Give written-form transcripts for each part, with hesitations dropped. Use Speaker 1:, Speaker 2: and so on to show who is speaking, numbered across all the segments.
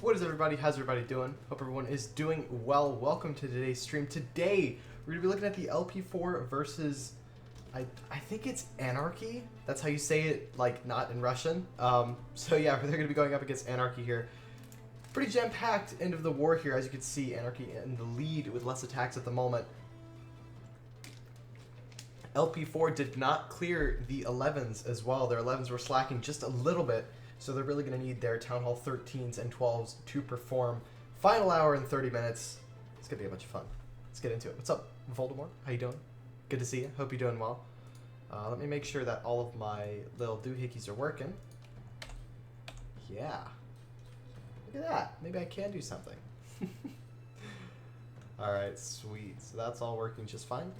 Speaker 1: What is everybody? How's everybody doing? Hope everyone is doing well. Welcome to today's stream. Today, we're going to be looking at the LP4 versus, I think it's Anarchy. That's how you say it, like, not in Russian. So yeah, they're going to be going up against Anarchy here. Pretty jam-packed end of the war here. As you can see, Anarchy in the lead with less attacks at the moment. LP4 did not clear the 11s as well. Their 11s were slacking just a little bit. So they're really going to need their Town Hall 13s and 12s to perform. Final hour in 30 minutes. It's going to be a bunch of fun. Let's get into it. What's up, Voldemort? How you doing? Good to see you. Hope you're doing well. Let me make sure that all of my little doohickeys are working. Yeah. Look at that. Maybe I can do something. Alright, sweet. So that's all working just fine.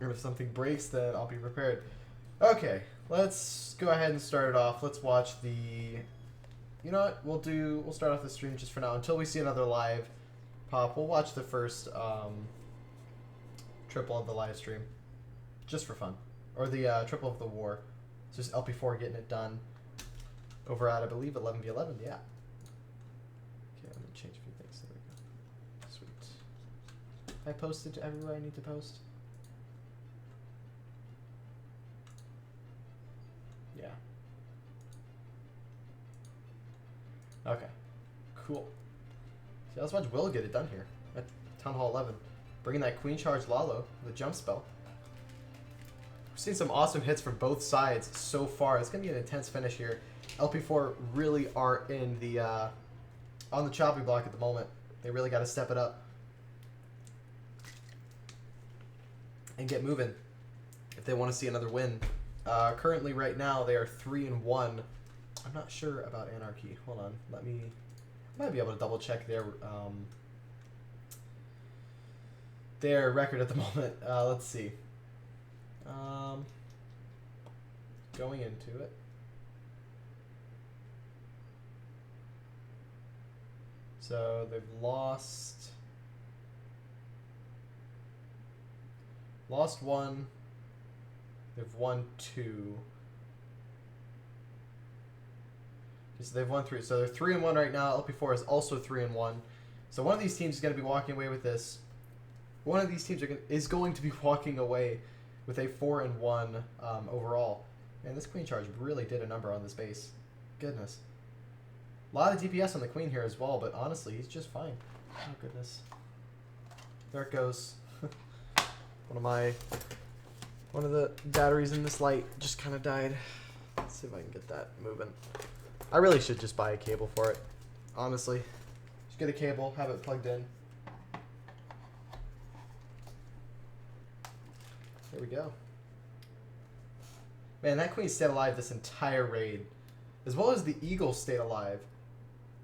Speaker 1: And if something breaks, then I'll be prepared. Okay, let's go ahead and start it off. Let's watch the... You know what? We'll start off the stream just for now. Until we see another live pop, we'll watch the first triple of the live stream. Just for fun. Or the triple of the war. It's just LP4 getting it done. Over at, I believe, 11v11. Yeah. Okay, I'm going to change a few things. There we go. Sweet. I posted to everywhere I need to post. Yeah. Okay. Cool. See, let's watch Will get it done here at Town Hall 11. Bringing that Queen Charge Lalo, the jump spell. We've seen some awesome hits from both sides so far. It's going to be an intense finish here. LP4 really are in the on the chopping block at the moment. They really got to step it up and get moving if they want to see another win. Currently, right now, they are 3-1. I'm not sure about Anarchy. Hold on, I might be able to double check their record at the moment. Let's see. Going into it. So they've lost one. They've won 2. So they've won 3. So they're 3-1 right now. LP4 is also 3-1. So one of these teams is going to be walking away with this. One of these teams is going to be walking away with a 4-1 overall. Man, this Queen Charge really did a number on this base. Goodness. A lot of DPS on the Queen here as well, but honestly, he's just fine. Oh, goodness. There it goes. One of the batteries in this light just kind of died. Let's see if I can get that moving. I really should just buy a cable for it. Honestly. Just get a cable, have it plugged in. There we go. Man, that Queen stayed alive this entire raid. As well as the Eagle stayed alive.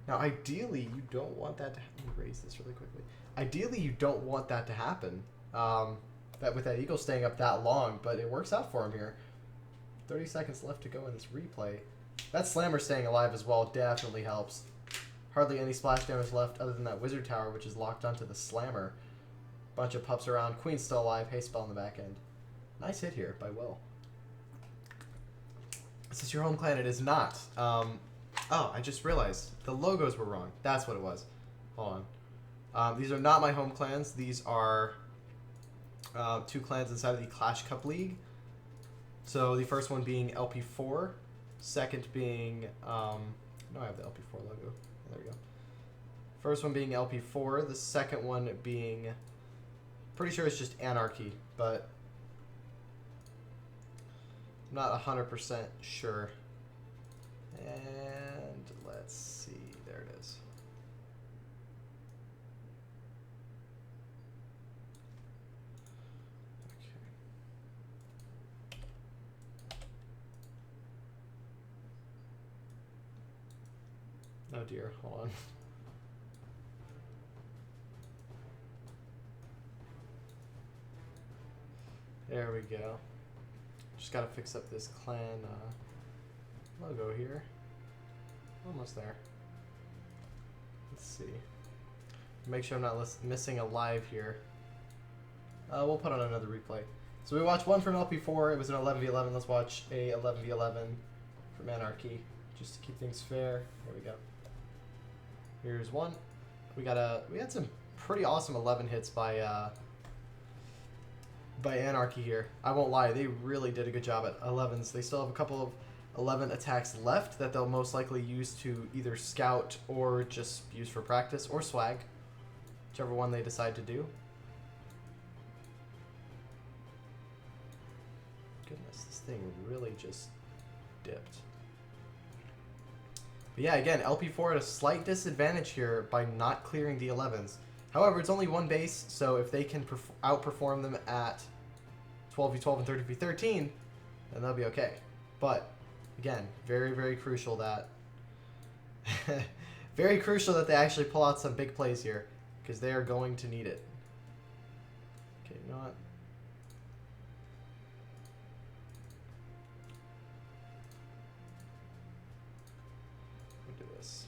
Speaker 1: Now, ideally, you don't want that to happen. Let me raise this really quickly. Ideally, you don't want that to happen. That with that Eagle staying up that long, but it works out for him here. 30 seconds left to go in this replay. That Slammer staying alive as well definitely helps. Hardly any splash damage left other than that Wizard Tower, which is locked onto the Slammer. Bunch of pups around. Queen's still alive. Haste spell in the back end. Nice hit here by Will. Is this your home clan? It is not. Oh, I just realized. The logos were wrong. That's what it was. Hold on. These are not my home clans. These are 2 clans inside of the Clash Cup League. So the first one being LP4. Second being... no, I have the LP4 logo. There we go. First one being LP4. The second one being... Pretty sure it's just Anarchy, but... I'm not 100% sure. And let's see. There it is. Okay. Oh dear, hold on. There we go. Just gotta fix up this clan logo here. Almost there. Let's see. Make sure I'm not missing a live here. We'll put on another replay. So we watched one from LP4. It was an 11v11. Let's watch a 11v11 from Anarchy, just to keep things fair. There we go. Here's one. We had some pretty awesome 11 hits by Anarchy here. I won't lie, they really did a good job at 11s. They still have a couple of 11 attacks left that they'll most likely use to either scout or just use for practice or swag, whichever one they decide to do. Goodness, this thing really just dipped. But yeah, again, LP4 at a slight disadvantage here by not clearing the 11s. However, it's only one base, so if they can outperform them at 12v12 and 30v13, then they'll be okay. But again, very, very crucial that very crucial that they actually pull out some big plays here, because they are going to need it. Okay, you know what? We'll do this.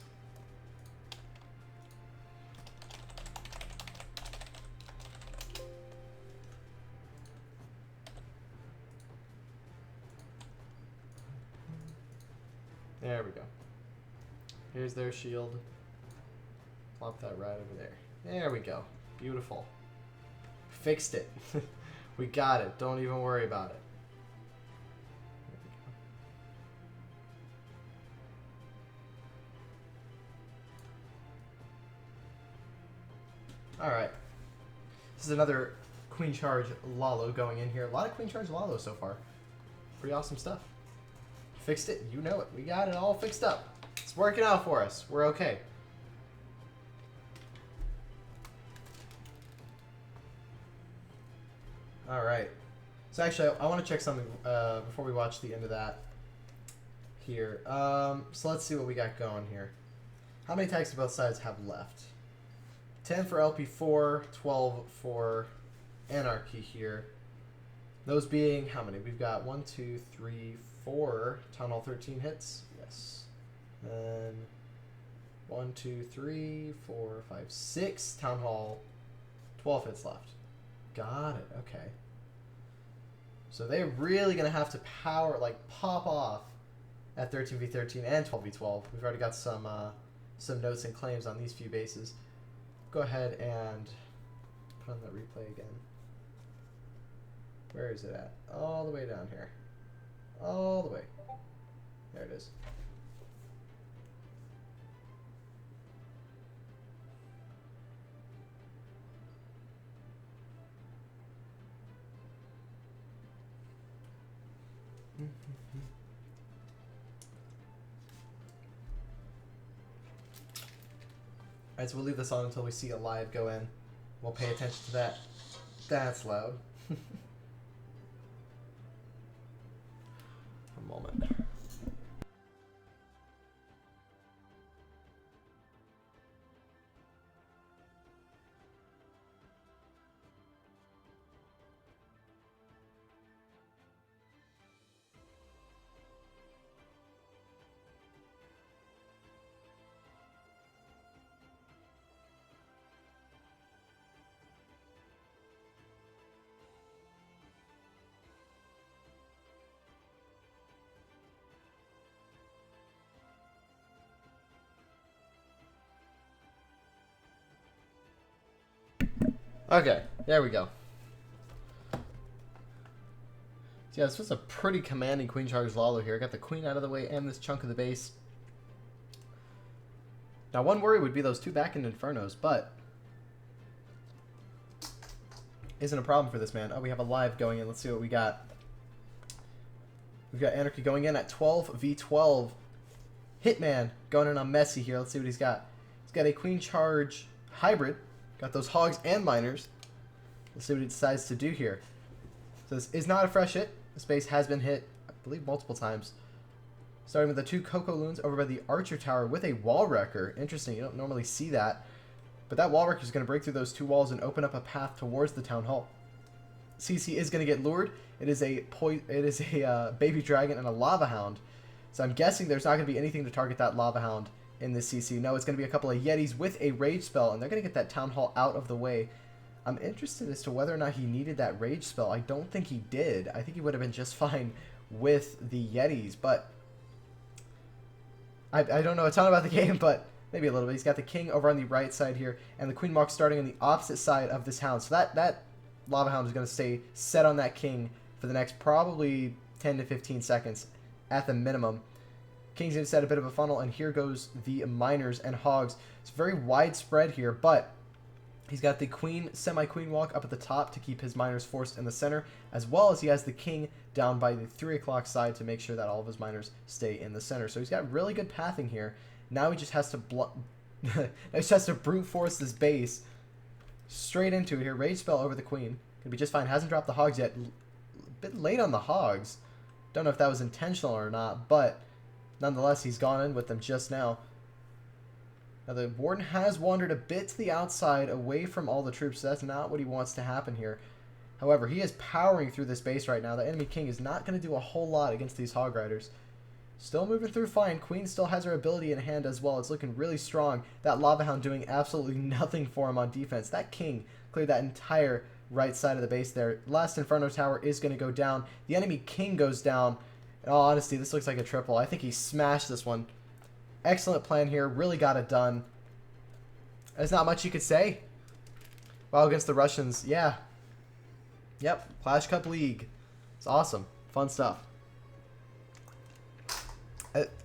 Speaker 1: There we go. Here's their shield. Plop that right over there. There we go. Beautiful. Fixed it. We got it. Don't even worry about it. Alright. This is another Queen Charge Lalo going in here. A lot of Queen Charge Lalo so far. Pretty awesome stuff. Fixed it. You know it. We got it all fixed up. It's working out for us. We're okay. Alright. So actually, I want to check something before we watch the end of that here. So let's see what we got going here. How many attacks do both sides have left? 10 for LP4, 12 for Anarchy here. Those being how many? We've got 1, 2, 3, 4 Town Hall 13 hits. Yes. And 1, 2, 3, 4, 5, 6 Town Hall 12 hits left. Got it. Okay. So they're really going to have to pop off at 13v13 and 12v12. We've already got some notes and claims on these few bases. Go ahead and put on the replay again. Where is it at? All the way down here. All the way. There it is. Alright, so we'll leave this on until we see a live go in. We'll pay attention to that. That's loud. A moment. Okay, there we go. So yeah, this was a pretty commanding Queen Charge Lalo here. I got the queen out of the way and this chunk of the base. Now one worry would be those two back-end Infernos, but isn't a problem for this man. Oh, we have a live going in. Let's see what we got. We've got Anarchy going in at 12v12. Hitman going in on Messi here. Let's see what he's got. He's got a Queen Charge Hybrid. Got those hogs and miners. Let's see what he decides to do here. So this is not a fresh hit. This base has been hit, I believe, multiple times. Starting with the 2 Cocoa Loons over by the Archer Tower with a Wall Wrecker. Interesting, you don't normally see that. But that Wall Wrecker is going to break through those 2 walls and open up a path towards the Town Hall. CC is going to get lured. It is a Baby Dragon and a Lava Hound. So I'm guessing there's not going to be anything to target that Lava Hound in this CC. No, it's going to be a couple of Yetis with a Rage Spell, and they're going to get that Town Hall out of the way. I'm interested as to whether or not he needed that Rage Spell. I don't think he did. I think he would have been just fine with the Yetis, but I don't know a ton about the game, but maybe a little bit. He's got the king over on the right side here, and the queen walk starting on the opposite side of this hound. So that lava hound is going to stay set on that king for the next probably 10 to 15 seconds at the minimum. King's going to set a bit of a funnel, and here goes the miners and hogs. It's very widespread here, but he's got the queen, semi-queen walk up at the top to keep his miners forced in the center, as well as he has the king down by the 3 o'clock side to make sure that all of his miners stay in the center. So he's got really good pathing here. Now he just has to brute force this base straight into it here. Rage spell over the queen. Gonna be just fine. Hasn't dropped the hogs yet. A bit late on the hogs. Don't know if that was intentional or not, but nonetheless, he's gone in with them just now. Now the warden has wandered a bit to the outside away from all the troops, so that's not what he wants to happen here. However, he is powering through this base right now. The enemy king is not going to do a whole lot against these hog riders. Still moving through fine. Queen still has her ability in hand as well. It's looking really strong. That lava hound doing absolutely nothing for him on defense. That king cleared that entire right side of the base there. Last Inferno Tower is going to go down. The enemy king goes down. In all honesty, this looks like a triple. I think he smashed this one. Excellent plan here. Really got it done. There's not much you could say. Wow, against the Russians. Yeah. Yep. Clash Cup League. It's awesome. Fun stuff.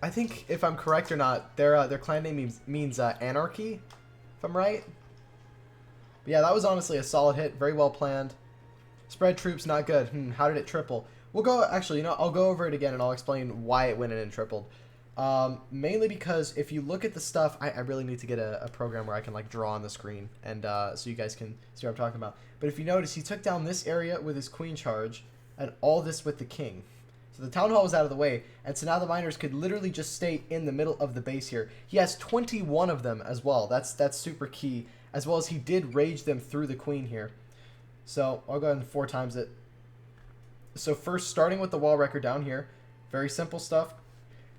Speaker 1: I think, if I'm correct or not, their clan name means Anarchy, if I'm right. But yeah, that was honestly a solid hit. Very well planned. Spread troops, not good. How did it triple? We'll go, actually, I'll go over it again and I'll explain why it went in and tripled. Mainly because if you look at the stuff, I really need to get a program where I can like draw on the screen and so you guys can see what I'm talking about. But if you notice, he took down this area with his queen charge and all this with the king. So the town hall was out of the way, and so now the miners could literally just stay in the middle of the base here. He has 21 of them as well. That's super key, as well as he did rage them through the queen here. So I'll go ahead and 4 times it. So first, starting with the wall wrecker down here, very simple stuff.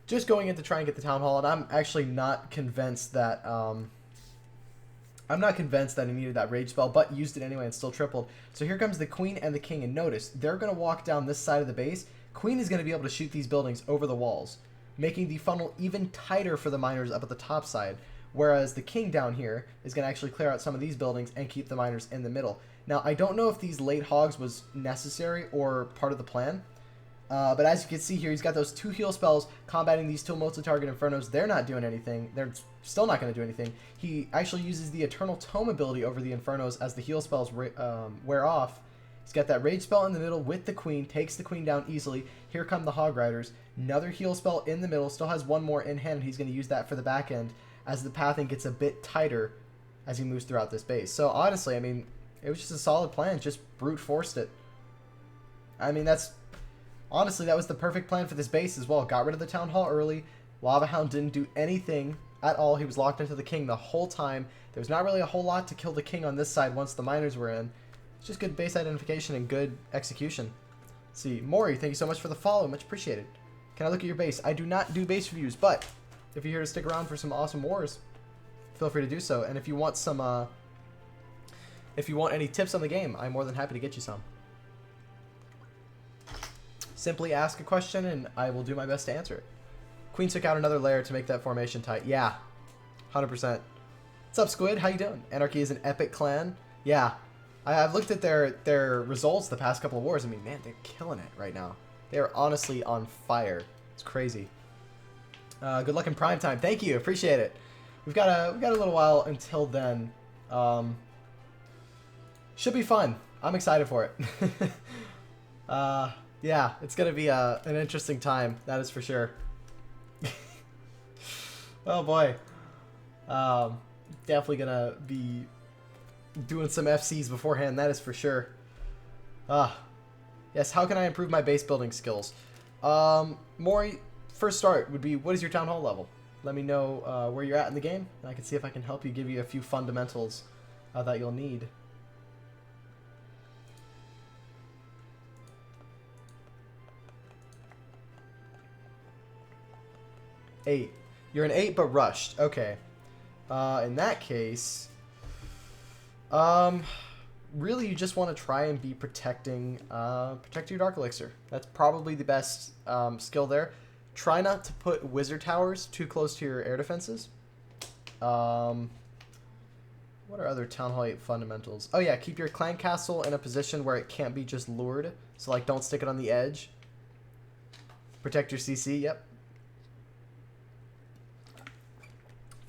Speaker 1: Just going in to try and get the town hall, and I'm actually not convinced that he needed that rage spell, but used it anyway and still tripled. So here comes the queen and the king, and notice they're going to walk down this side of the base. Queen is going to be able to shoot these buildings over the walls, making the funnel even tighter for the miners up at the top side, whereas the king down here is going to actually clear out some of these buildings and keep the miners in the middle. Now, I don't know if these late hogs was necessary or part of the plan, but as you can see here, he's got those 2 heal spells combating these 2 multi-target Infernos. They're not doing anything. They're still not going to do anything. He actually uses the Eternal Tome ability over the Infernos as the heal spells wear off. He's got that rage spell in the middle with the queen, takes the queen down easily. Here come the hog riders. Another heal spell in the middle, still has 1 more in hand. He's going to use that for the back end as the pathing gets a bit tighter as he moves throughout this base. So honestly, I mean, it was just a solid plan. Just brute forced it. I mean, honestly, that was the perfect plan for this base as well. Got rid of the town hall early. Lava Hound didn't do anything at all. He was locked into the king the whole time. There's not really a whole lot to kill the king on this side once the miners were in. It's just good base identification and good execution. Let's see, Maury, thank you so much for the follow. Much appreciated. Can I look at your base? I do not do base reviews, but if you're here to stick around for some awesome wars, feel free to do so. And if you want some, if you want any tips on the game, I'm more than happy to get you some. Simply ask a question and I will do my best to answer it. Queen took out another layer to make that formation tight. Yeah, 100%. What's up, Squid? How you doing? Anarchy is an epic clan. Yeah. I've looked at their results the past couple of wars. I mean, man, they're killing it right now. They're honestly on fire. It's crazy. Good luck in prime time. Thank you. Appreciate it. We've got a little while until then. Should be fun. I'm excited for it. Yeah, it's gonna be an interesting time. That is for sure. Oh boy. Definitely gonna be doing some FCs beforehand, that is for sure. Yes, how can I improve my base building skills? Maury, first start would be, what is your town hall level? Let me know where you're at in the game, and I can see if I can help you, give you a few fundamentals that you'll need. Eight. You're an 8 but rushed. Okay. In that case, really you just want to try and be protecting your Dark Elixir. That's probably the best skill there. Try not to put wizard towers too close to your air defenses. What are other Town Hall 8 fundamentals? Oh yeah, keep your clan castle in a position where it can't be just lured. So like, don't stick it on the edge. Protect your CC, yep.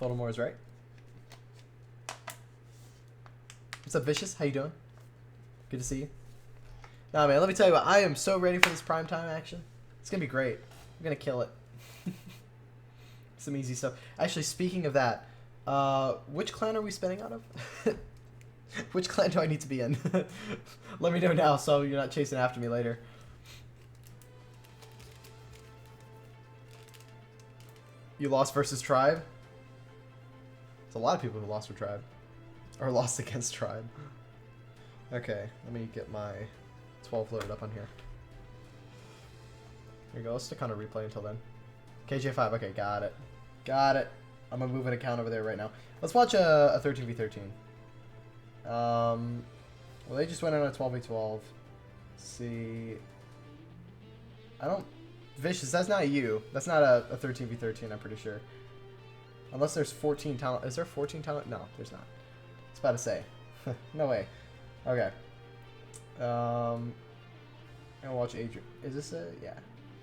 Speaker 1: Voldemort's right. What's up, Vicious? How you doing? Good to see you. Nah, man, let me tell you what. I am so ready for this primetime action. It's going to be great. I'm going to kill it. Some easy stuff. Actually, speaking of that, which clan are we spinning out of? Which clan do I need to be in? Let me know now so you're not chasing after me later. You lost versus Tribe? There's a lot of people who lost for Tribe. Or lost against Tribe. Okay, let me get my 12 loaded up on here. Here you go, let's stick on a replay until then. KJ5, okay, got it. Got it. I'm gonna move an account over there right now. Let's watch a 13v13. Well, they just went on a 12v12. Let's see. I don't... Vicious, that's not you. That's not a 13v13, I'm pretty sure. Unless there's 14 talent. Is there 14 talent? No, there's not. I was about to say. No way. Okay. And watch Adrian. Is this a... Yeah.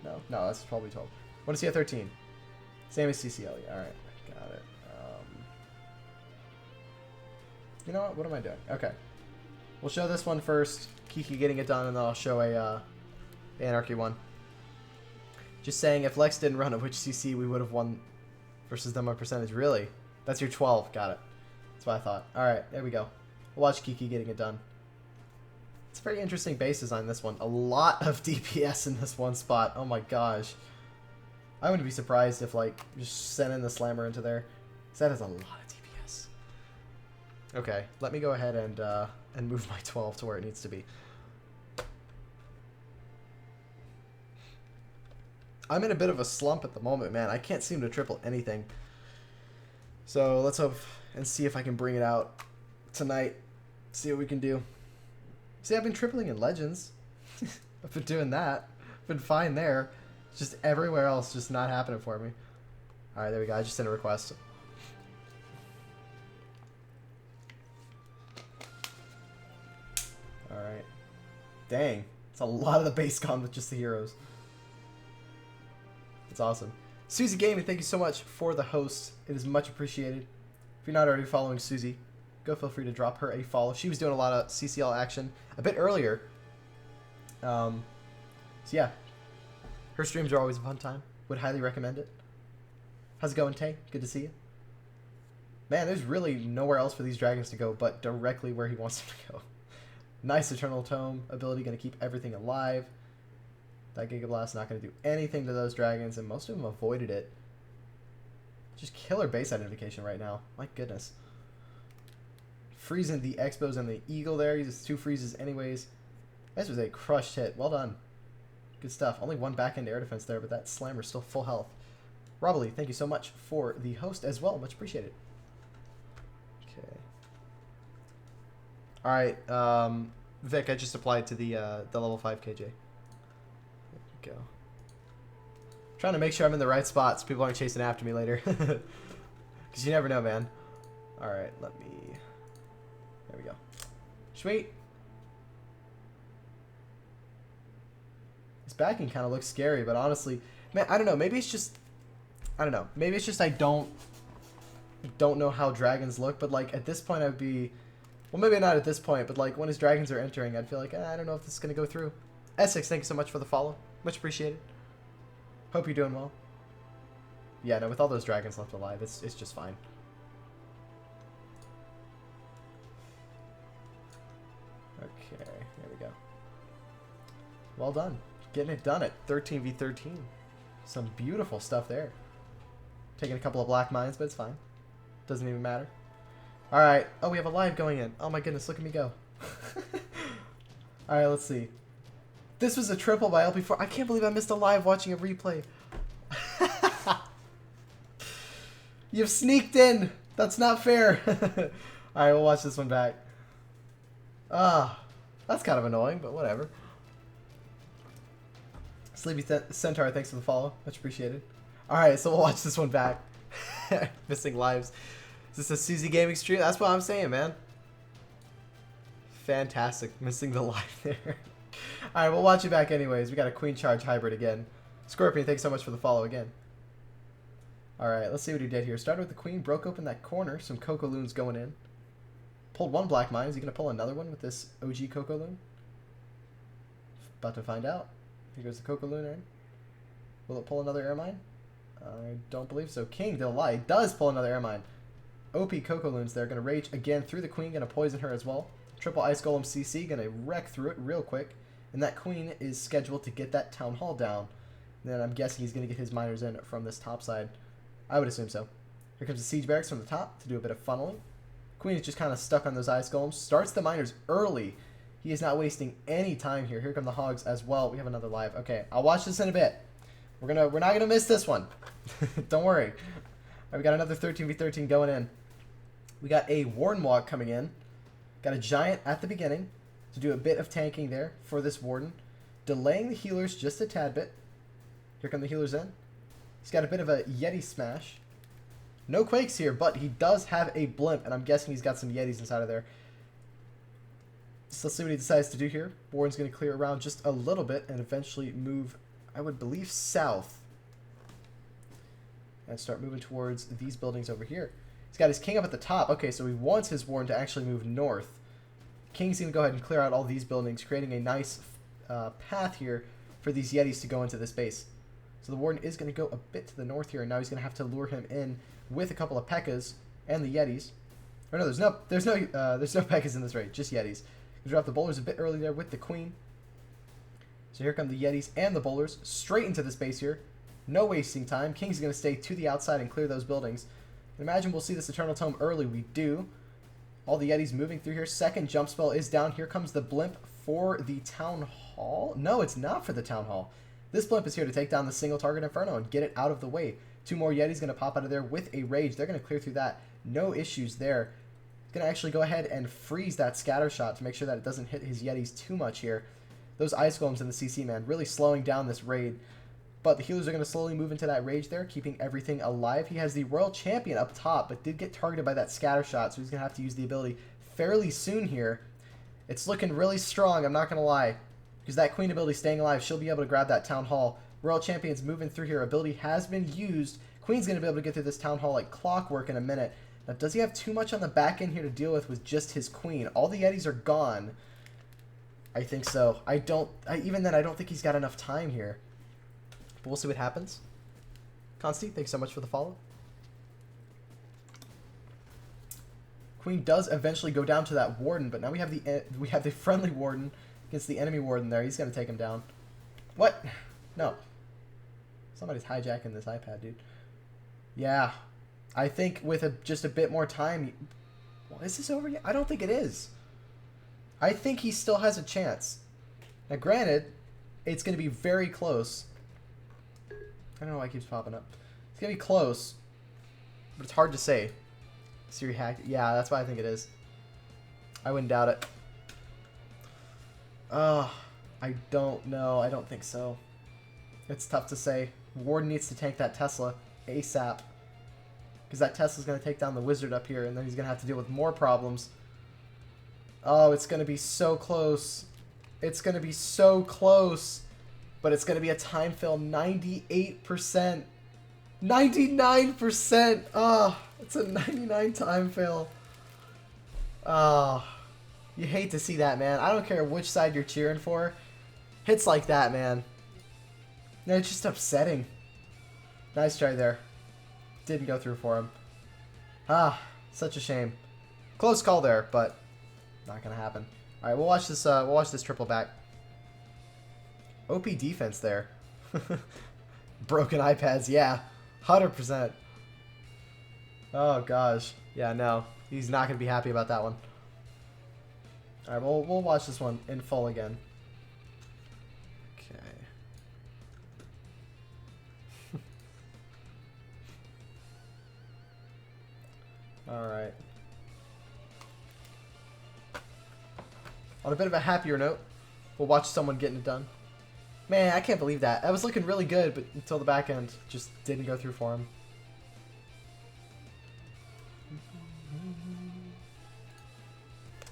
Speaker 1: No? No, that's 12v12. Want to see a 13. Same as CCL. Yeah, alright. Got it. You know what? What am I doing? Okay. We'll show this one first. Kiki getting it done, and then I'll show a the Anarchy one. Just saying, if Lex didn't run a which CC, we would have won versus them on percentage. Really? That's your 12. Got it. That's what I thought. Alright, there we go. We'll watch Kiki getting it done. It's a very interesting base design, this one. A lot of DPS in this one spot. Oh my gosh. I wouldn't be surprised if, like, just sending the Slammer into there. Because that is a lot of DPS. Okay, let me go ahead and move my 12 to where it needs to be. I'm in a bit of a slump at the moment, man. I can't seem to triple anything. So let's hope and see if I can bring it out tonight. See what we can do. See, I've been tripling in Legends. I've been doing that. I've been fine there. It's just everywhere else just not happening for me. Alright, there we go. I just sent a request. Alright. Dang. It's a lot of the base gone with just the heroes. It's awesome. Susie Gaming, thank you so much for the host. It is much appreciated. If you're not already following Susie, go feel free to drop her a follow. She was doing a lot of CCL action a bit earlier. So yeah. Her streams are always a fun time. Would highly recommend it. How's it going, Tay? Good to see you. Man, there's really nowhere else for these dragons to go but directly where he wants them to go. Nice Eternal Tome ability, going to keep everything alive. That Giga Blast not going to do anything to those dragons, and most of them avoided it. Just killer base identification right now. My goodness. Freezing the Expos and the Eagle there. He uses 2 freezes anyways. This was a crushed hit. Well done. Good stuff. Only 1 back-end air defense there, but that Slammer's still full health. Robily, thank you so much for the host as well. Much appreciated. Okay. Alright, Vic, I just applied to the level 5 KJ. There we go. Trying to make sure I'm in the right spots. People aren't chasing after me later. Because you never know, man. Alright, let me... There we go. Sweet. His backing kind of looks scary, but honestly... Man, I don't know. Maybe it's just... I don't know. Maybe it's just I don't know how dragons look, but like at this point I would be... Well, maybe not at this point, but like when his dragons are entering, I'd feel like, I don't know if this is going to go through. Essex, thank you so much for the follow. Much appreciated. Hope you're doing well. Yeah, no, with all those dragons left alive, it's just fine. Okay, there we go. Well done. Getting it done at 13v13. Some beautiful stuff there. Taking a couple of black mines, but it's fine. Doesn't even matter. Alright. Oh, we have a live going in. Oh my goodness, look at me go. Alright, let's see. This was a triple by LP4. I can't believe I missed a live watching a replay. You've sneaked in. That's not fair. Alright, we'll watch this one back. Ah, that's kind of annoying, but whatever. Sleepy Centaur, thanks for the follow. Much appreciated. Alright, so we'll watch this one back. Missing lives. Is this a CZ Gaming stream? That's what I'm saying, man. Fantastic. Missing the live there. Alright, we'll watch it back anyways. We got a Queen Charge hybrid again. Scorpion, thanks so much for the follow again. Alright, let's see what he did here. Started with the Queen, broke open that corner. Some Coco Loons going in. Pulled one Black Mine. Is he going to pull another one with this OG Coco Loon? About to find out. Here goes the Coco Loon in. Will it pull another Air Mine? I don't believe so. King, they'll lie. Does pull another Air Mine. OP Coco Loons there. Going to rage again through the Queen. Going to poison her as well. Triple Ice Golem CC. Going to wreck through it real quick. And that Queen is scheduled to get that Town Hall down. And then I'm guessing he's going to get his miners in from this top side. I would assume so. Here comes the Siege Barracks from the top to do a bit of funneling. Queen is just kind of stuck on those Ice Golems. Starts the miners early. He is not wasting any time here. Here come the Hogs as well. We have another live. Okay, I'll watch this in a bit. We're not gonna miss this one. Don't worry. All right, we got another 13v13 going in. We got a Warden Walk coming in. Got a Giant at the beginning to do a bit of tanking there for this Warden. Delaying the healers just a tad bit. Here come the healers in. He's got a bit of a Yeti smash. No Quakes here, but he does have a Blimp, and I'm guessing he's got some Yetis inside of there. So let's see what he decides to do here. Warden's going to clear around just a little bit and eventually move, I would believe, south. And start moving towards these buildings over here. He's got his King up at the top. Okay, so he wants his Warden to actually move north. King's going to go ahead and clear out all these buildings, creating a nice path here for these Yetis to go into this base. So the Warden is going to go a bit to the north here, and now he's going to have to lure him in with a couple of P.E.K.K.A.s and the Yetis. Or no, there's no P.E.K.K.A.s in this raid, just Yetis. We drop the bowlers a bit early there with the Queen. So here come the Yetis and the bowlers straight into this base here. No wasting time. King's going to stay to the outside and clear those buildings. Imagine we'll see this Eternal Tome early. We do. All the Yetis moving through here. Second jump spell is down. Here comes the Blimp for the Town Hall. No, it's not for the Town Hall. This Blimp is here to take down the single target Inferno and get it out of the way. Two more Yetis going to pop out of there with a Rage. They're going to clear through that. No issues there. Going to actually go ahead and freeze that scatter shot to make sure that it doesn't hit his Yetis too much here. Those Ice Golems in the CC, man, really slowing down this raid. But the healers are going to slowly move into that Rage there, keeping everything alive. He has the Royal Champion up top, but did get targeted by that scatter shot, so he's going to have to use the ability fairly soon here. It's looking really strong, I'm not going to lie. Because that Queen ability staying alive, she'll be able to grab that Town Hall. Royal Champion's moving through here. Ability has been used. Queen's going to be able to get through this Town Hall like clockwork in a minute. Now, does he have too much on the back end here to deal with just his Queen? All the Yetis are gone. I think so. Even then, I don't think he's got enough time here. But we'll see what happens. Consti, thanks so much for the follow. Queen does eventually go down to that Warden, but now we have the friendly Warden against the enemy Warden there. He's going to take him down. What? No. Somebody's hijacking this iPad, dude. Yeah. I think with just a bit more time... Well, is this over yet? I don't think it is. I think he still has a chance. Now, granted, it's going to be very close. I don't know why it keeps popping up. It's going to be close, but it's hard to say. Siri hacked. Yeah, that's why I think it is. I wouldn't doubt it. I don't know. I don't think so. It's tough to say. Warden needs to tank that Tesla ASAP. Because that Tesla's going to take down the Wizard up here, and then he's going to have to deal with more problems. Oh, it's going to be so close. It's going to be so close. But it's going to be a time fill. 98%. 99%. Oh, it's a 99 time fill. Oh, you hate to see that, man. I don't care which side you're cheering for. Hits like that, man. No, it's just upsetting. Nice try there. Didn't go through for him. Ah, such a shame. Close call there, but not gonna happen. All right, we'll watch this. We'll watch this triple back. OP defense there. Broken iPads, yeah, 100%. Oh gosh, yeah, no, he's not gonna be happy about that one. All right, we'll watch this one in full again. Alright. On a bit of a happier note, we'll watch someone getting it done. Man, I can't believe that. That was looking really good, but until the back end just didn't go through for him.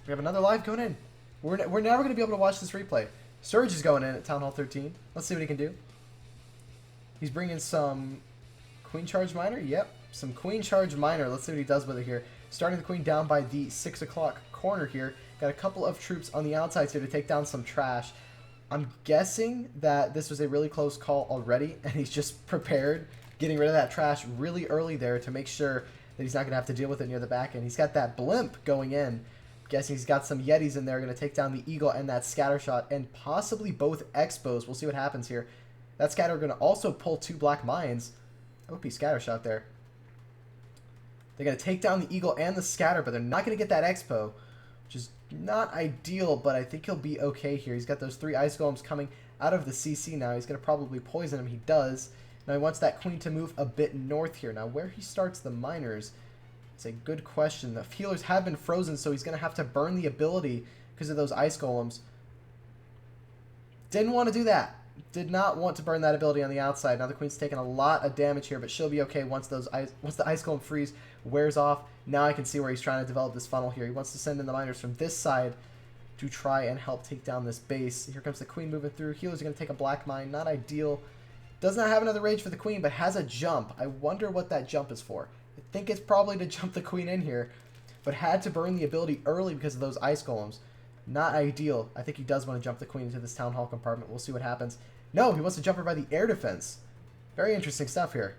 Speaker 1: We have another live going in. We're never going to be able to watch this replay. Surge is going in at Town Hall 13. Let's see what he can do. He's bringing some Queen Charge Miner. Yep, some Queen Charge Miner. Let's see what he does with it here. Starting the Queen down by the 6 o'clock corner here. Got a couple of troops on the outsides here to take down some trash. I'm guessing that this was a really close call already, and he's just prepared, getting rid of that trash really early there to make sure that he's not going to have to deal with it near the back end. He's got that blimp going in. I'm guessing he's got some Yetis in there, going to take down the Eagle and that scatter shot, and possibly both Expos. We'll see what happens here. That scatter going to also pull 2 black mines. OP scatter shot there. They're going to take down the Eagle and the scatter, but they're not going to get that Expo, which is not ideal, but I think he'll be okay here. He's got those 3 Ice Golems coming out of the CC now. He's going to probably poison him. He does. Now he wants that Queen to move a bit north here. Now where he starts the miners, it's a good question. The healers have been frozen, so he's going to have to burn the ability because of those Ice Golems. Didn't want to do that. Did not want to burn that ability on the outside. Now the Queen's taking a lot of damage here, but she'll be okay once the Ice Golem freeze wears off. Now I can see where he's trying to develop this funnel here. He wants to send in the miners from this side to try and help take down this base. Here comes the Queen moving through. Healers are going to take a black mine. Not ideal. Does not have another rage for the Queen, but has a jump. I wonder what that jump is for. I think it's probably to jump the Queen in here, but had to burn the ability early because of those Ice Golems. Not ideal. I think he does want to jump the Queen into this Town Hall compartment. We'll see what happens. No, he wants to jump her by the air defense. Very interesting stuff here.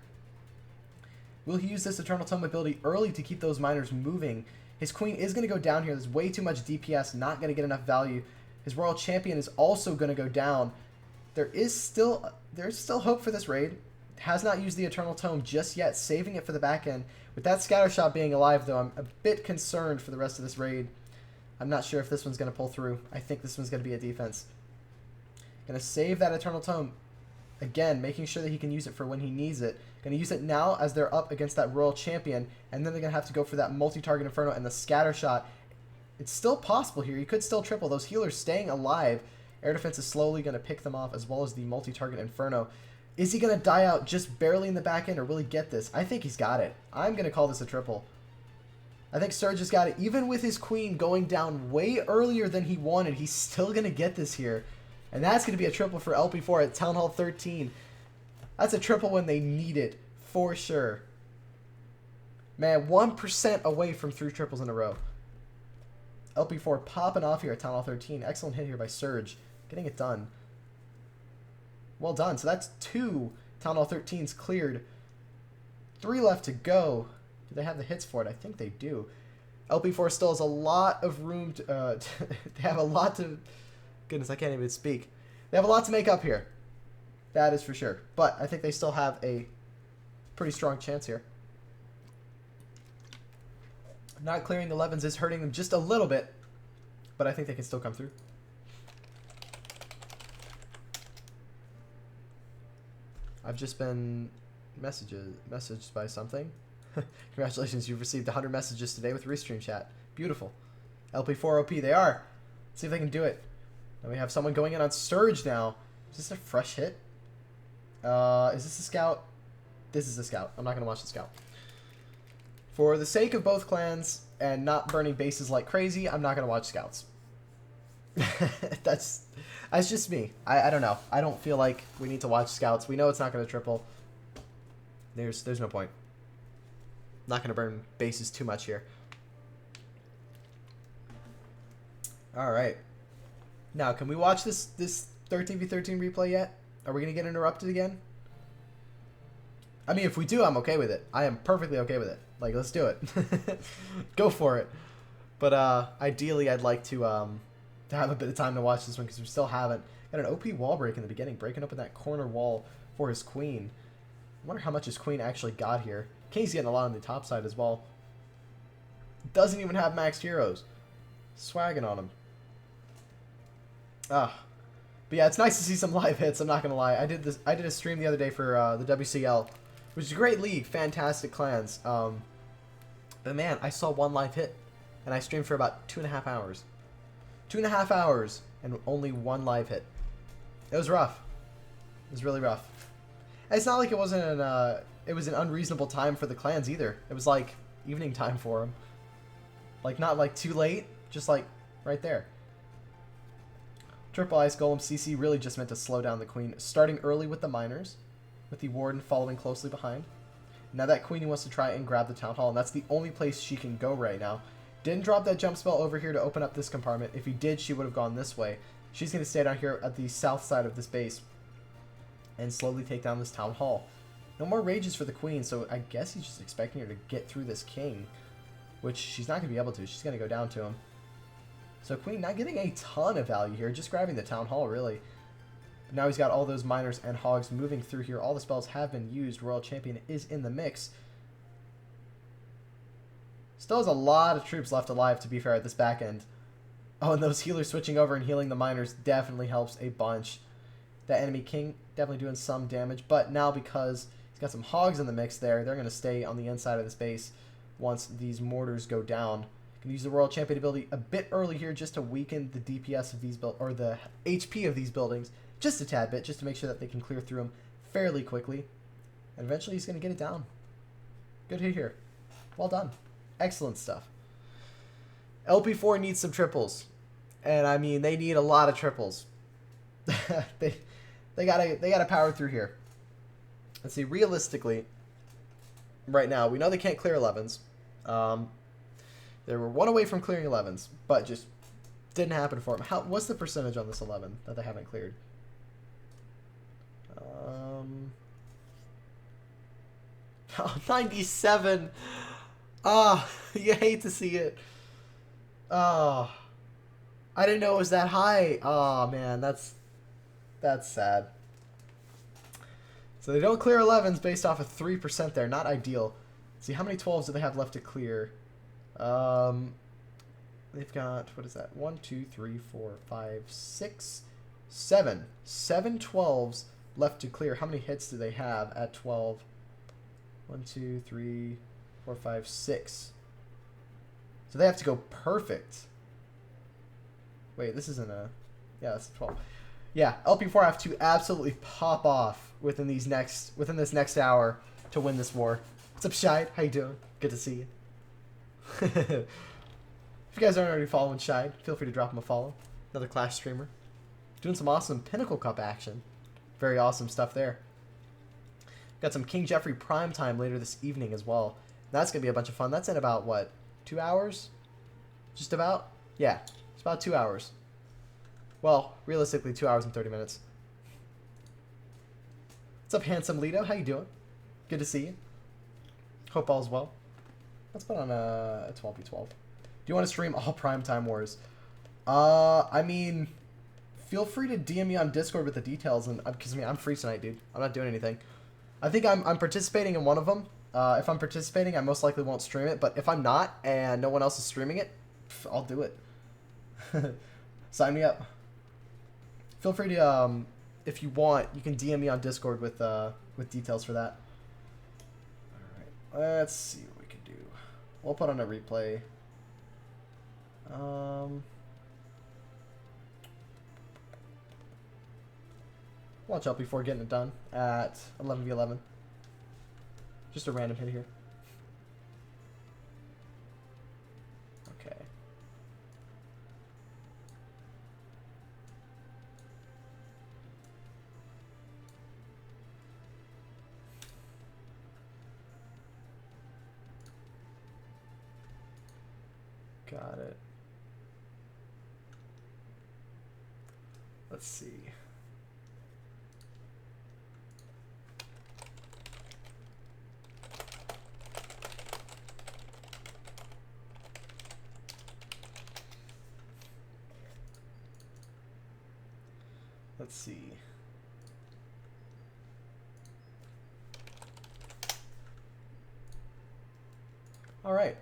Speaker 1: Will he use this Eternal Tome ability early to keep those miners moving? His Queen is going to go down here. There's way too much DPS, not going to get enough value. His Royal Champion is also going to go down. There's still hope for this raid. Has not used the Eternal Tome just yet, saving it for the back end. With that Scatter Shot being alive, though, I'm a bit concerned for the rest of this raid. I'm not sure if this one's going to pull through. I think this one's going to be a defense. Going to save that Eternal Tome. Again, making sure that he can use it for when he needs it. Going to use it now as they're up against that Royal Champion. And then they're going to have to go for that multi-target Inferno and the Scatter Shot. It's still possible here. You could still triple. Those healers staying alive. Air defense is slowly going to pick them off, as well as the multi-target Inferno. Is he going to die out just barely in the back end, or will he get this? I think he's got it. I'm going to call this a triple. I think Surge has got it. Even with his Queen going down way earlier than he wanted, he's still going to get this here. And that's going to be a triple for LP4 at Town Hall 13. That's a triple when they need it, for sure. Man, 1% away from 3 triples in a row. LP4 popping off here at Town Hall 13. Excellent hit here by Surge. Getting it done. Well done. So that's 2 Town Hall 13s cleared. 3 left to go. Do they have the hits for it? I think they do. LP4 still has a lot of room to... they have a lot to... Goodness, I can't even speak. They have a lot to make up here. That is for sure. But I think they still have a pretty strong chance here. Not clearing the 11s is hurting them just a little bit, but I think they can still come through. I've just been messaged by something. Congratulations, you've received 100 messages today with Restream Chat. Beautiful. LP4 OP, they are. Let's see if they can do it. And we have someone going in on Surge now. Is this a fresh hit? Is this a scout? This is a scout. I'm not going to watch the scout. For the sake of both clans and not burning bases like crazy, I'm not going to watch scouts. That's just me. I don't know. I don't feel like we need to watch scouts. We know it's not going to triple. There's no point. Not going to burn bases too much here. All right. Now, can we watch this 13v13 replay yet? Are we going to get interrupted again? I mean, if we do, I'm okay with it. I am perfectly okay with it. Like, let's do it. Go for it. But ideally, I'd like to have a bit of time to watch this one because we still haven't. Got an OP wall break in the beginning, breaking open that corner wall for his Queen. I wonder how much his Queen actually got here. King's getting a lot on the top side as well. Doesn't even have maxed heroes. Swagging on him. But yeah, it's nice to see some live hits. I'm not gonna lie. I did a stream the other day for the WCL, which is a great league, fantastic clans. But man, I saw 1 live hit, and I streamed for about 2.5 hours. 2.5 hours and only 1 live hit. It was rough. It was really rough. And it's not like it wasn't it was an unreasonable time for the clans either. It was like evening time for them. Like, not like too late, just like right there. Triple Ice Golem CC really just meant to slow down the queen, starting early with the miners, with the warden following closely behind. Now that queen wants to try and grab the town hall, and that's the only place she can go right now. Didn't drop that jump spell over here to open up this compartment. If he did, she would have gone this way. She's going to stay down here at the south side of this base and slowly take down this town hall. No more rages for the queen, so I guess he's just expecting her to get through this king, which she's not going to be able to. She's going to go down to him. So queen not getting a ton of value here, just grabbing the town hall, really. But now he's got all those miners and hogs moving through here. All the spells have been used. Royal Champion is in the mix. Still has a lot of troops left alive, to be fair, at this back end. Oh, and those healers switching over and healing the miners definitely helps a bunch. That enemy king definitely doing some damage, but now because he's got some hogs in the mix there, they're going to stay on the inside of this base once these mortars go down. Can use the Royal Champion ability a bit early here just to weaken the DPS of these or the HP of these buildings just a tad bit, just to make sure that they can clear through them fairly quickly. And eventually he's going to get it down. Good hit here. Well done. Excellent stuff. LP4 needs some triples. And I mean, they need a lot of triples. they gotta power through here. Let's see, realistically, right now, we know they can't clear 11s. They were one away from clearing 11s, but just didn't happen for them. What's the percentage on this 11 that they haven't cleared? 97. Ah, you hate to see it. Oh, I didn't know it was that high. Oh man, that's sad. So they don't clear 11s based off of 3% there. Not ideal. Let's see, how many 12s do they have left to clear? They've got, what is that? 1, 2, 3, 4, 5, 6, 7. 7 12s left to clear. How many hits do they have at 12? 1, 2, 3, 4, 5, 6. So they have to go perfect. Wait, this isn't a... Yeah, that's a 12. Yeah, LP4 have to absolutely pop off within this next hour to win this war. What's up, Shide? How you doing? Good to see you. If you guys aren't already following Shide, feel free to drop him a follow. Another Clash streamer. Doing some awesome Pinnacle Cup action. Very awesome stuff there. Got some King Jeffrey Prime Time later this evening as well. That's going to be a bunch of fun. That's in about, what, 2 hours? Just about? Yeah, it's about 2 hours. Well, realistically, 2 hours and 30 minutes. What's up, handsome Lido? How you doing? Good to see you. Hope all's well. Let's put on a 12v12. Do you want to stream all Primetime Wars? I mean, feel free to DM me on Discord with the details, and because I mean, I'm free tonight, dude. I'm not doing anything. I think I'm participating in one of them. If I'm participating, I most likely won't stream it. But if I'm not, and no one else is streaming it, I'll do it. Sign me up. Feel free to, if you want, you can DM me on Discord with details for that. All right, let's see what we can do. We'll put on a replay. Watch out before getting it done at 11v11. Just a random hit here. Okay. Got it. Let's see. Let's see. All right.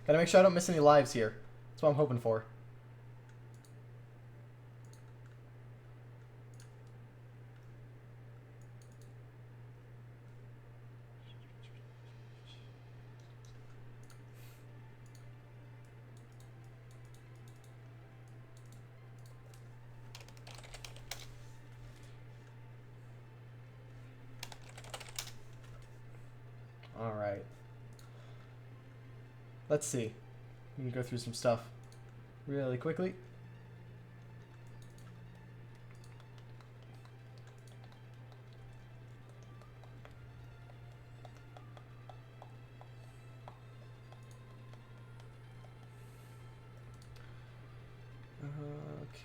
Speaker 1: Gotta make sure I don't miss any lives here. That's what I'm hoping for. All right. Let's see. We can go through some stuff really quickly.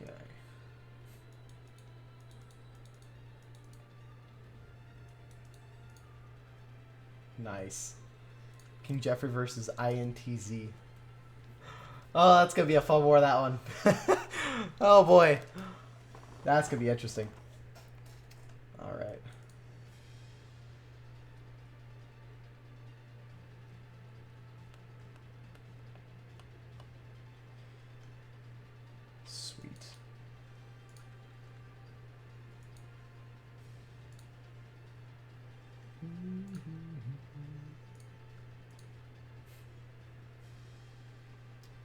Speaker 1: Okay. Nice. King Jeffrey versus INTZ. Oh, that's gonna be a fun war, that one. Oh boy. That's gonna be interesting. Alright. Sweet.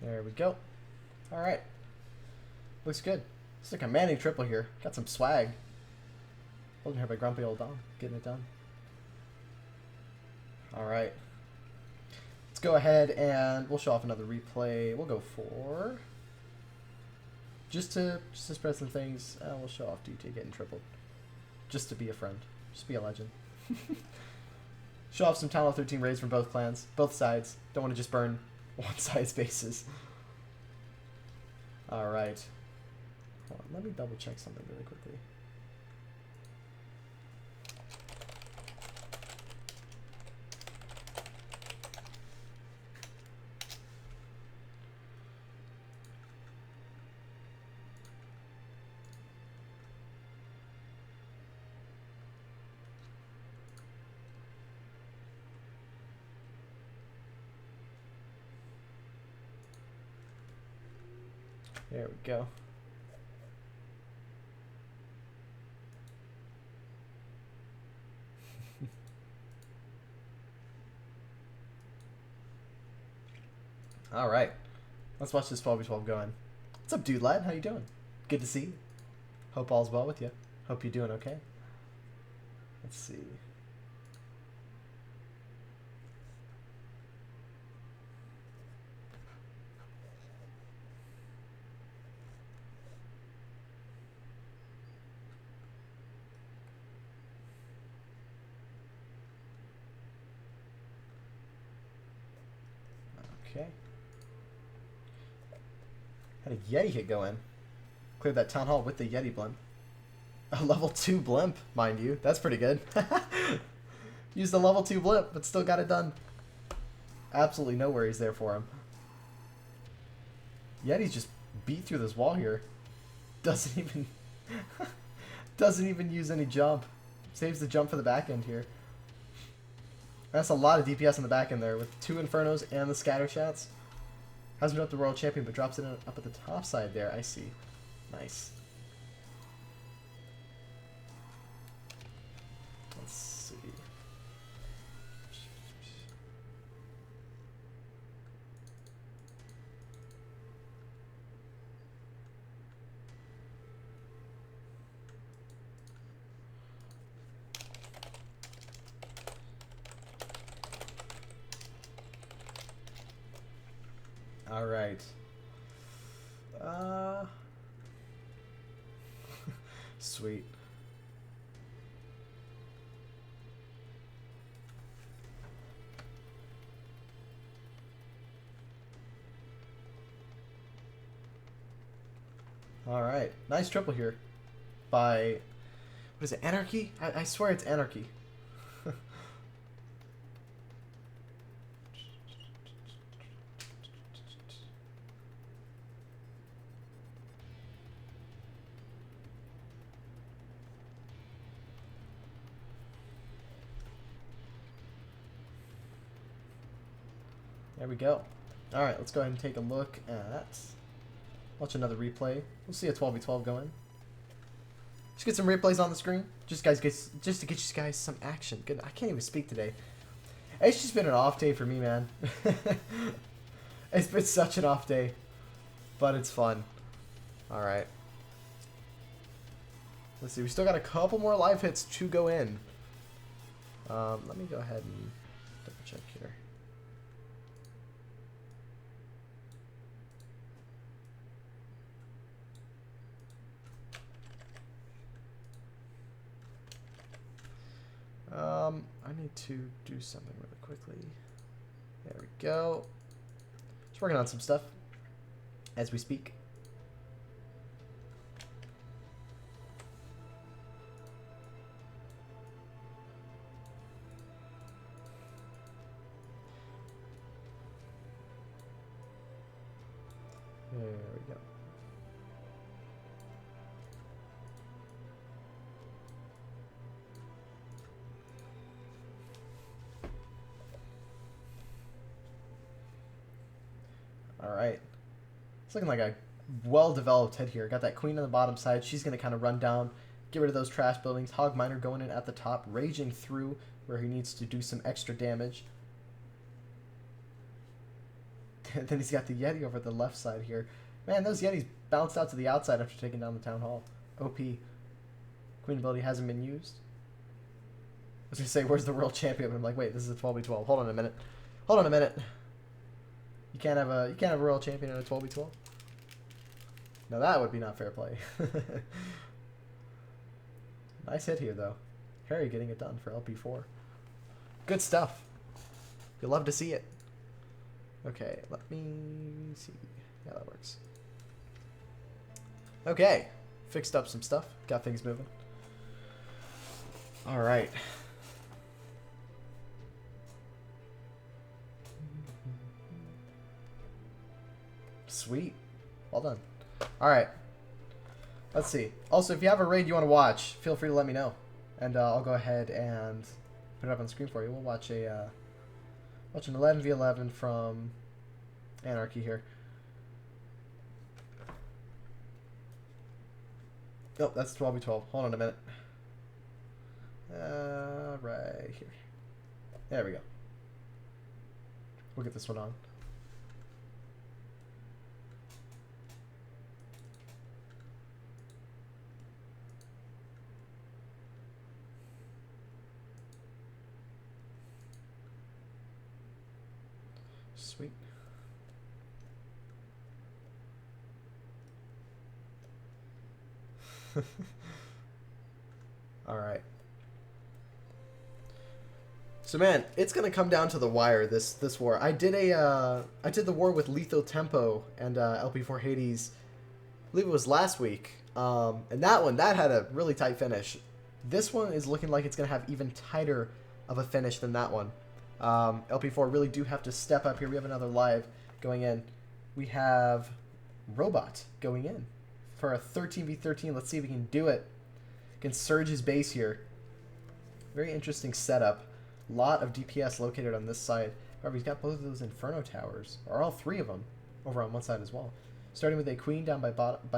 Speaker 1: There we go. Alright. Looks good. It's like a Manny triple here. Got some swag. Holding here by grumpy old Dom. Getting it done. Alright. Let's go ahead and we'll show off another replay. We'll go for... Just to spread some things, we'll show off DT getting tripled. Just to be a friend. Just be a legend. Show off some Town Hall 13 raids from both clans. Both sides. Don't want to just burn one side's bases. Alright. Hold on, let me double check something really quickly. There we go. All right. Let's watch this 12v12 going. What's up, dude lad? How you doing? Good to see you. Hope all's well with you. Hope you're doing okay. Let's see. Okay. Had a Yeti hit go in. Cleared that Town Hall with the Yeti blimp. A level 2 blimp, mind you. That's pretty good. Used a level 2 blimp, but still got it done. Absolutely no worries there for him. Yeti's just beat through this wall here. Doesn't even use any jump. Saves the jump for the back end here. That's a lot of DPS on the back end there with 2 Infernos and the Scatter Shots. Hasn't dropped the World Champion, but drops it up at the top side there. I see. Nice. Let's see. All right. Sweet. All right. Nice triple here by, what is it, Anarchy? I swear it's Anarchy. There we go. Alright, let's go ahead and take a look at... Watch another replay. We'll see a 12v12 going. Just get some replays on the screen. Just to get you guys some action. Good. I can't even speak today. It's just been an off day for me, man. It's been such an off day. But it's fun. Alright. Let's see. We still got a couple more live hits to go in. Let me go ahead and double check here. need to do something really quickly. There we go. Just working on some stuff as we speak. There we go. All right. It's looking like a well-developed hit here. Got that queen on the bottom side. She's going to kind of run down, get rid of those trash buildings. Hog Miner going in at the top, raging through where he needs to do some extra damage. Then he's got the Yeti over the left side here. Man, those Yetis bounced out to the outside after taking down the Town Hall. OP. Queen ability hasn't been used. I was going to say, where's the world champion? But I'm like, wait, this is a 12v12. Hold on a minute. Hold on a minute. You can't have a world champion in a 12v12. Now that would be not fair play. Nice hit here, though. Harry getting it done for LP4. Good stuff. You'll love to see it. Okay, let me see. Yeah, that works. Okay, fixed up some stuff. Got things moving. All right. Sweet. Well done. All right. Let's see. Also, if you have a raid you want to watch, feel free to let me know, and I'll go ahead and put it up on the screen for you. We'll watch an 11v11 from Anarchy here. Oh, that's 12v12. Hold on a minute. Right here. There we go. We'll get this one on. Sweet. All right. So man, it's gonna come down to the wire. This war. I did the war with Letho Tempo and LP4 Hades. I believe it was last week. And that had a really tight finish. This one is looking like it's gonna have even tighter of a finish than that one. LP4 really do have to step up here. We have another live going in. We have Robot going in for a 13v13. Let's see if we can do it. Can surge his base here. Very interesting setup. A lot of DPS located on this side. However, he's got both of those Inferno Towers, or all three of them, over on one side as well. Starting with a Queen down by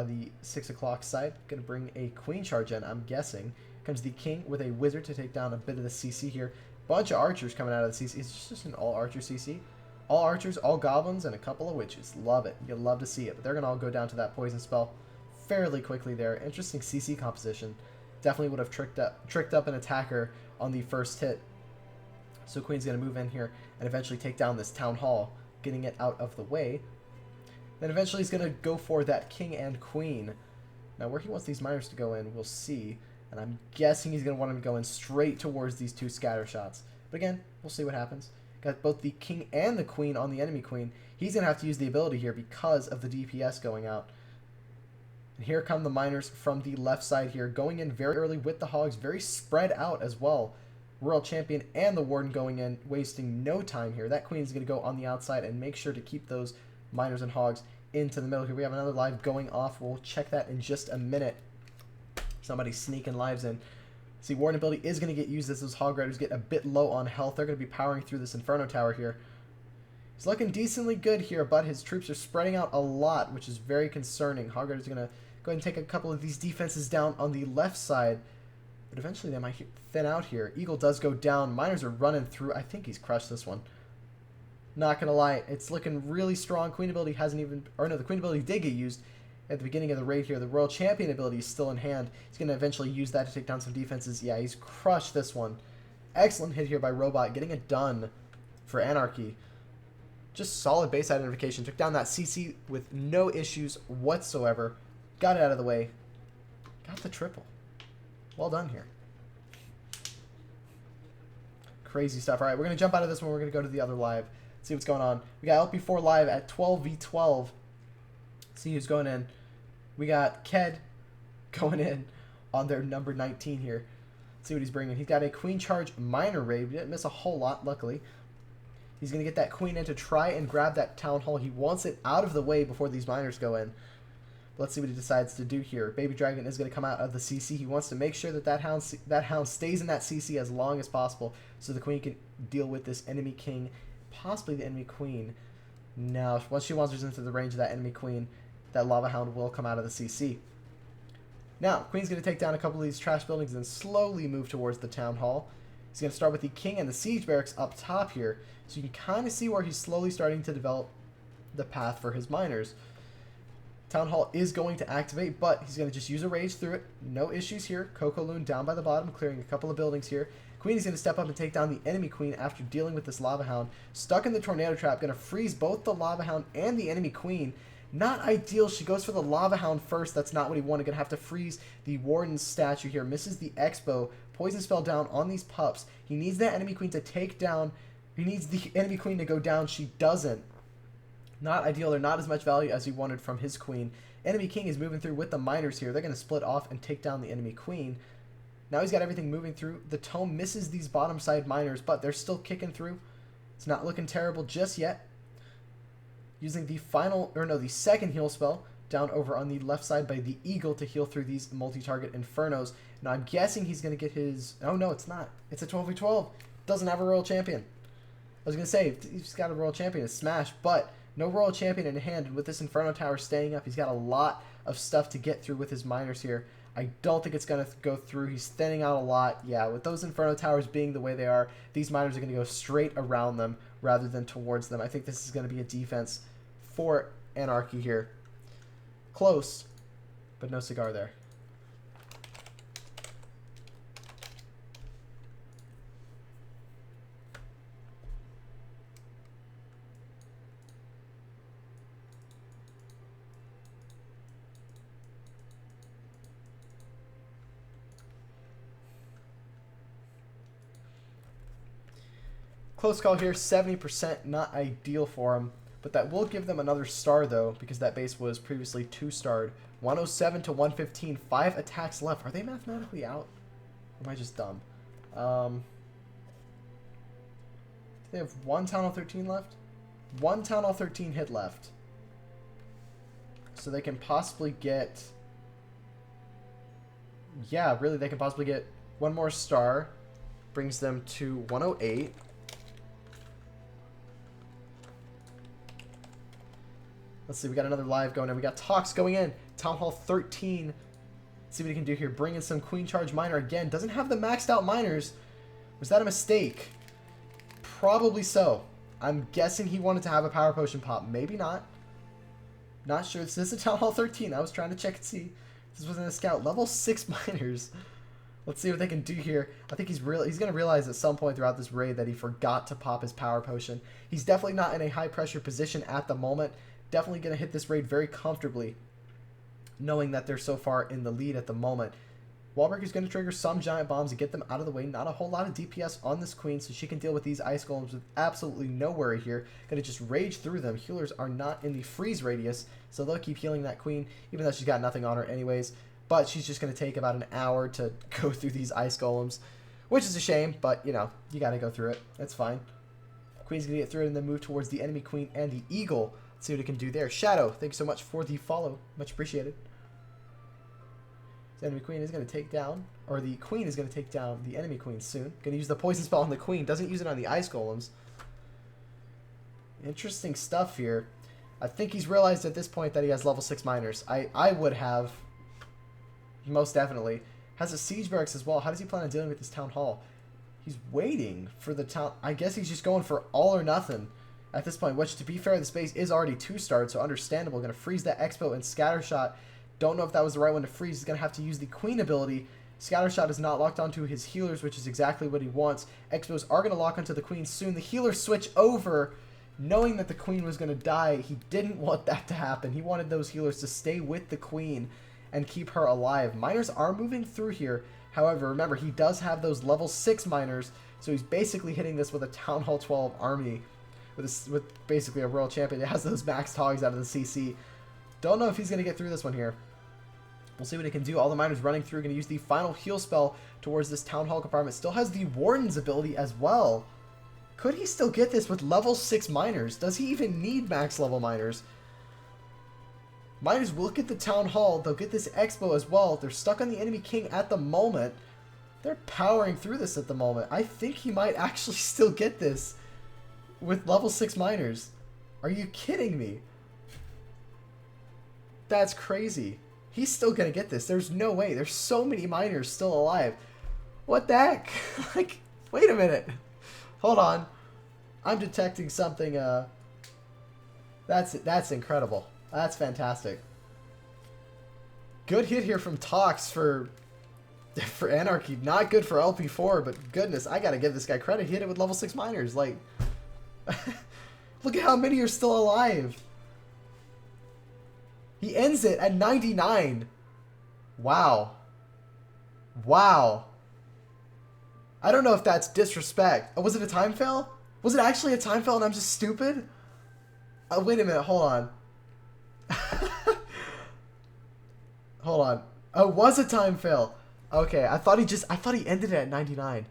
Speaker 1: the 6 o'clock side. Going to bring a Queen charge in, I'm guessing. Comes the King with a Wizard to take down a bit of the CC here. Bunch of archers coming out of the CC. It's just an all-archer CC. All archers, all goblins, and a couple of witches. Love it. You'll love to see it. But they're going to all go down to that poison spell fairly quickly there. Interesting CC composition. Definitely would have tricked up an attacker on the first hit. So Queen's going to move in here and eventually take down this Town Hall, getting it out of the way. Then eventually he's going to go for that King and Queen. Now where he wants these miners to go in, we'll see. And I'm guessing he's going to want them to go in straight towards these two scatter shots. But again, we'll see what happens. Got both the King and the Queen on the enemy Queen. He's going to have to use the ability here because of the DPS going out. And here come the miners from the left side here, going in very early with the hogs, very spread out as well. World Champion and the Warden going in, wasting no time here. That Queen's going to go on the outside and make sure to keep those miners and hogs into the middle here. We have another live going off. We'll check that in just a minute. Somebody sneaking lives in. See, Warden ability is going to get used as those Hog Riders get a bit low on health. They're going to be powering through this Inferno Tower here. He's looking decently good here, but his troops are spreading out a lot, which is very concerning. Hog Riders are going to go ahead and take a couple of these defenses down on the left side. But eventually they might thin out here. Eagle does go down. Miners are running through. I think he's crushed this one. Not going to lie. It's looking really strong. Queen ability hasn't even... Or no, the Queen ability did get used at the beginning of the raid here. The Royal Champion ability is still in hand. He's going to eventually use that to take down some defenses. Yeah, he's crushed this one. Excellent hit here by Robot. Getting it done for Anarchy. Just solid base identification. Took down that CC with no issues whatsoever. Got it out of the way. Got the triple. Well done here. Crazy stuff. All right, we're going to jump out of this one. We're going to go to the other live. See what's going on. We got LP4 live at 12v12. See who's going in. We got Ked going in on their number 19 here. Let's see what he's bringing. He's got a Queen Charge Minor Raid. We didn't miss a whole lot, luckily. He's going to get that Queen in to try and grab that Town Hall. He wants it out of the way before these miners go in. Let's see what he decides to do here. Baby Dragon is going to come out of the CC. He wants to make sure that that hound stays in that CC as long as possible so the Queen can deal with this enemy King, possibly the enemy Queen. Now, once she wanders into the range of that enemy Queen, that Lava Hound will come out of the CC. Now, Queen's going to take down a couple of these trash buildings and slowly move towards the Town Hall. He's going to start with the King and the Siege Barracks up top here, so you can kind of see where he's slowly starting to develop the path for his miners. Town Hall is going to activate, but he's going to just use a rage through it. No issues here. Coco Loon down by the bottom, clearing a couple of buildings here. Queen is going to step up and take down the enemy Queen after dealing with this Lava Hound. Stuck in the Tornado Trap, going to freeze both the Lava Hound and the enemy Queen. Not ideal. She goes for the Lava Hound first. That's not what he wanted. Going to have to freeze the Warden's statue here. Misses the Expo. Poison spell down on these pups. He needs that enemy Queen to take down. He needs the enemy Queen to go down. She doesn't. Not ideal. They're not as much value as he wanted from his Queen. Enemy King is moving through with the miners here. They're going to split off and take down the enemy Queen. Now he's got everything moving through. The Tome misses these bottom side miners, but they're still kicking through. It's not looking terrible just yet. Using the second heal spell down over on the left side by the Eagle to heal through these multi-target Infernos. Now I'm guessing he's going to get his... Oh no, it's not. It's a 12v12. Doesn't have a Royal Champion. I was going to say, he's got a Royal Champion to smash, but no Royal Champion in hand. And with this Inferno Tower staying up, he's got a lot of stuff to get through with his miners here. I don't think it's going to go through. He's thinning out a lot. Yeah, with those Inferno Towers being the way they are, these miners are going to go straight around them rather than towards them. I think this is going to be a defense for Anarchy here. Close, but no cigar there. Close call here, 70%, not ideal for him. But that will give them another star, though, because that base was previously 2-starred. 107 to 115, 5 attacks left. Are they mathematically out? Or am I just dumb? They have 1 Town Hall 13 left? 1 Town Hall 13 hit left. So they can possibly get... Yeah, really, they can possibly get 1 more star. Brings them to 108. Let's see, we got another live going in. We got Talks going in. Town Hall 13. Let's see what he can do here. Bring in some Queen Charge Miner again. Doesn't have the maxed out miners. Was that a mistake? Probably so. I'm guessing he wanted to have a Power Potion pop. Maybe not. Not sure. This is a Town Hall 13. I was trying to check and see. This wasn't a scout. Level 6 miners. Let's see what they can do here. I think he's going to realize at some point throughout this raid that he forgot to pop his Power Potion. He's definitely not in a high pressure position at the moment. Definitely going to hit this raid very comfortably, knowing that they're so far in the lead at the moment. Wallbreaker's going to trigger some giant bombs to get them out of the way. Not a whole lot of DPS on this Queen, so she can deal with these Ice Golems with absolutely no worry here. Going to just rage through them. Healers are not in the freeze radius, so they'll keep healing that Queen, even though she's got nothing on her anyways. But she's just going to take about an hour to go through these Ice Golems, which is a shame, but, you know, you got to go through it. That's fine. Queen's going to get through it and then move towards the enemy Queen and the Eagle. Let's see what it can do there. Shadow, thank you so much for the follow. Much appreciated. The enemy Queen is going to take down, or the Queen is going to take down the enemy Queen soon. Going to use the poison spell on the Queen. Doesn't use it on the Ice Golems. Interesting stuff here. I think he's realized at this point that he has level 6 miners. I would have. Most definitely. Has a Siege Barracks as well. How does he plan on dealing with this Town Hall? He's waiting for the town. I guess he's just going for all or nothing at this point, which, to be fair, the space is already 2-starred, so understandable. Going to freeze that Expo and Scattershot. Don't know if that was the right one to freeze. He's going to have to use the Queen ability. Scattershot is not locked onto his healers, which is exactly what he wants. Expos are going to lock onto the Queen soon. The healers switch over, knowing that the Queen was going to die. He didn't want that to happen. He wanted those healers to stay with the Queen and keep her alive. Miners are moving through here. However, remember, he does have those level 6 miners, So he's basically hitting this with a Town Hall 12 army, with basically a Royal Champion. It has those maxed hogs out of the CC. Don't know if he's going to get through this one here. We'll see what he can do. All the miners running through, going to use the final heal spell towards this Town Hall compartment. Still has the Warden's ability as well. Could he still get this with level 6 miners? Does he even need max level miners? Miners will get the Town Hall. They'll get this Expo as well. They're stuck on the enemy king at the moment. They're powering through this at the moment. I think he might actually still get this with level 6 miners. Are you kidding me? That's crazy. He's still going to get this. There's no way. There's so many miners still alive. What the heck? Like, wait a minute. Hold on. I'm detecting something. That's incredible. That's fantastic. Good hit here from Tox for Anarchy. Not good for LP4, but goodness, I got to give this guy credit. He hit it with level 6 miners. Like, look at how many are still alive. He ends it at 99. Wow. Wow. I don't know if that's disrespect. Oh, was it a time fail? Was it actually a time fail and I'm just stupid? Wait a minute. Hold on. Hold on. Oh, it was a time fail. Okay, I thought he ended it at 99.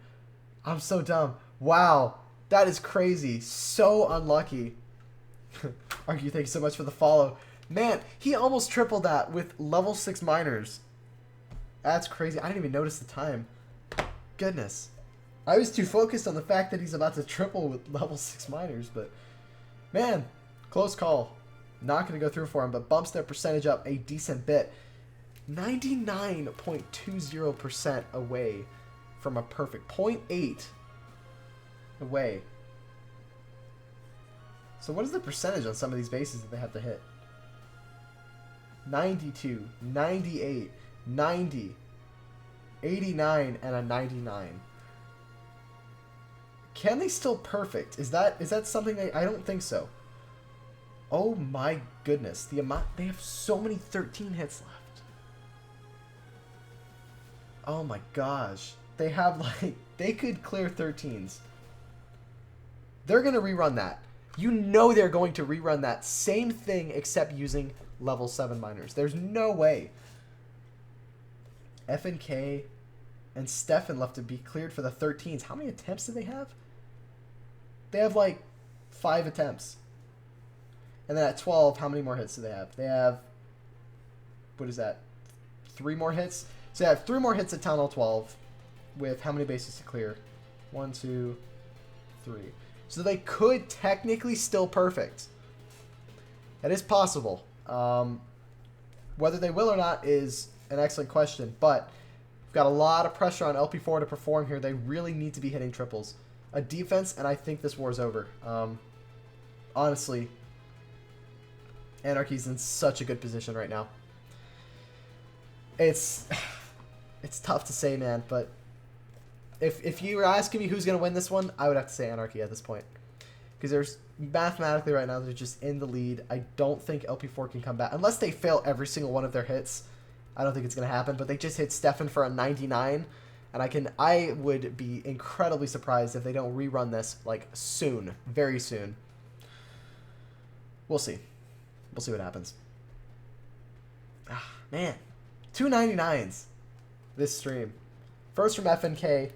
Speaker 1: I'm so dumb. Wow. That is crazy. So unlucky. Argue, thank you so much for the follow. Man, he almost tripled that with level 6 miners. That's crazy. I didn't even notice the time. Goodness. I was too focused on the fact that he's about to triple with level 6 miners, but man, close call. Not going to go through for him, but bumps their percentage up a decent bit. 99.20% away from a perfect. 0.8 away. So what is the percentage on some of these bases that they have to hit? 92, 98, 90, 89, and a 99. Can they still perfect? Is that something I don't think so. Oh my goodness. The amount, they have so many 13 hits left. Oh my gosh. They have like, they could clear 13s. They're going to rerun that. You know they're going to rerun that same thing except using level 7 miners. There's no way. FNK and Stefan left to be cleared for the 13s. How many attempts do they have? They have like 5 attempts. And then at 12, how many more hits do they have? They have, what is that? 3 more hits? So they have 3 more hits at Town Hall 12 with how many bases to clear? 1, 2, 3. So they could technically still perfect. That is possible. Whether they will or not is an excellent question, but we've got a lot of pressure on LP4 to perform here. They really need to be hitting triples. A defense, and I think this war is over. Honestly, Anarchy's in such a good position right now. It's tough to say, man, but if you were asking me who's going to win this one, I would have to say Anarchy at this point. Because there's mathematically right now, they're just in the lead. I don't think LP4 can come back. Unless they fail every single one of their hits. I don't think it's going to happen. But they just hit Stefan for a 99. And I would be incredibly surprised if they don't rerun this, like, soon. Very soon. We'll see. We'll see what happens. Ah, man. 299s this stream. First from FNK.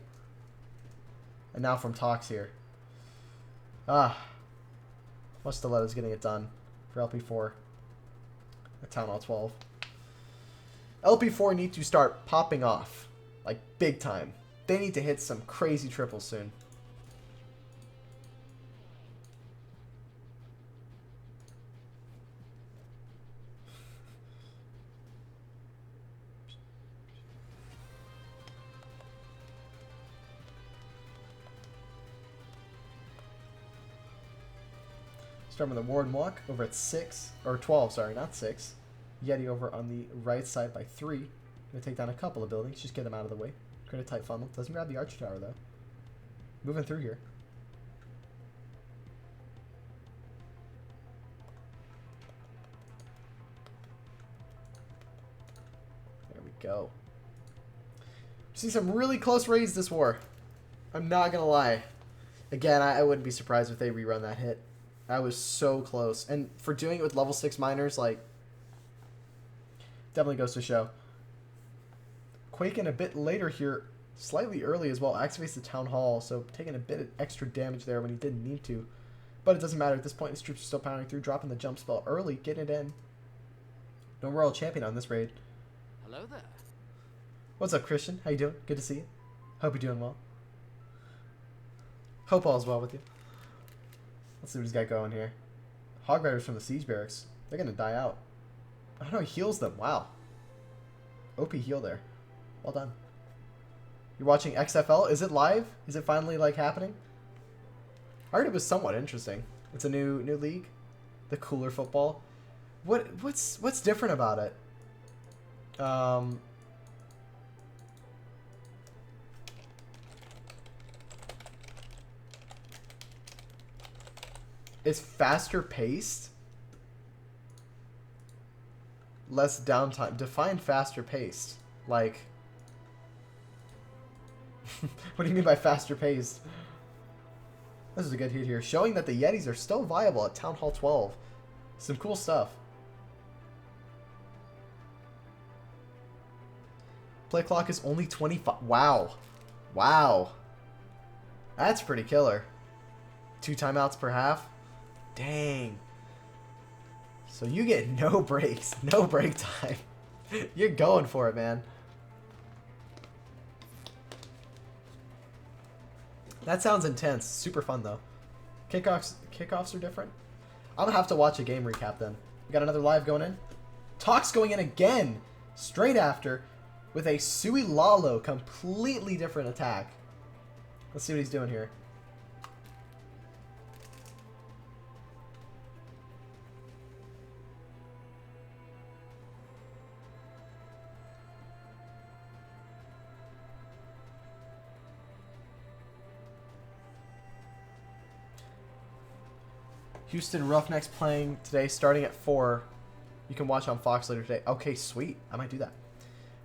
Speaker 1: And now from Tox here. Much Stiletto's getting it done for LP4 at Town Hall 12. LP4 need to start popping off, like big time. They need to hit some crazy triples soon. Starting with the Warden Walk over at 6, or 12, sorry, not 6. Yeti over on the right side by 3. Gonna take down a couple of buildings, just get them out of the way. Create a tight funnel. Doesn't grab the Archer Tower, though. Moving through here. There we go. See some really close raids this war. I'm not gonna lie. Again, I wouldn't be surprised if they rerun that hit. I was so close. And for doing it with level 6 miners, like, definitely goes to show. Quaking a bit later here, slightly early as well, activates the Town Hall, so taking a bit of extra damage there when he didn't need to. But it doesn't matter. At this point, his troops are still pounding through, dropping the jump spell early, getting it in. No Royal Champion on this raid.
Speaker 2: Hello there.
Speaker 1: What's up, Christian? How you doing? Good to see you. Hope you're doing well. Hope all's well with you. Let's see what he's got going here. Hog Riders from the Siege Barracks. They're going to die out. I don't know, he heals them. Wow. OP heal there. Well done. You're watching XFL? Is it live? Is it finally, like, happening? I heard it was somewhat interesting. It's a new league. The cooler football. What's different about it? It's faster paced. Less downtime. Define faster paced. Like, what do you mean by faster paced? This is a good hit here. Showing that the Yetis are still viable at Town Hall 12. Some cool stuff. Play clock is only 25. Wow. Wow. That's pretty killer. 2 timeouts per half. Dang. So you get no breaks. No break time. You're going for it, man. That sounds intense. Super fun, though. Kickoffs are different. I'm going to have to watch a game recap, then. We got another live going in. Talk's going in again. Straight after. With a Sui Lalo. Completely different attack. Let's see what he's doing here. Houston Roughnecks playing today, starting at 4. You can watch on Fox later today. Okay, sweet. I might do that.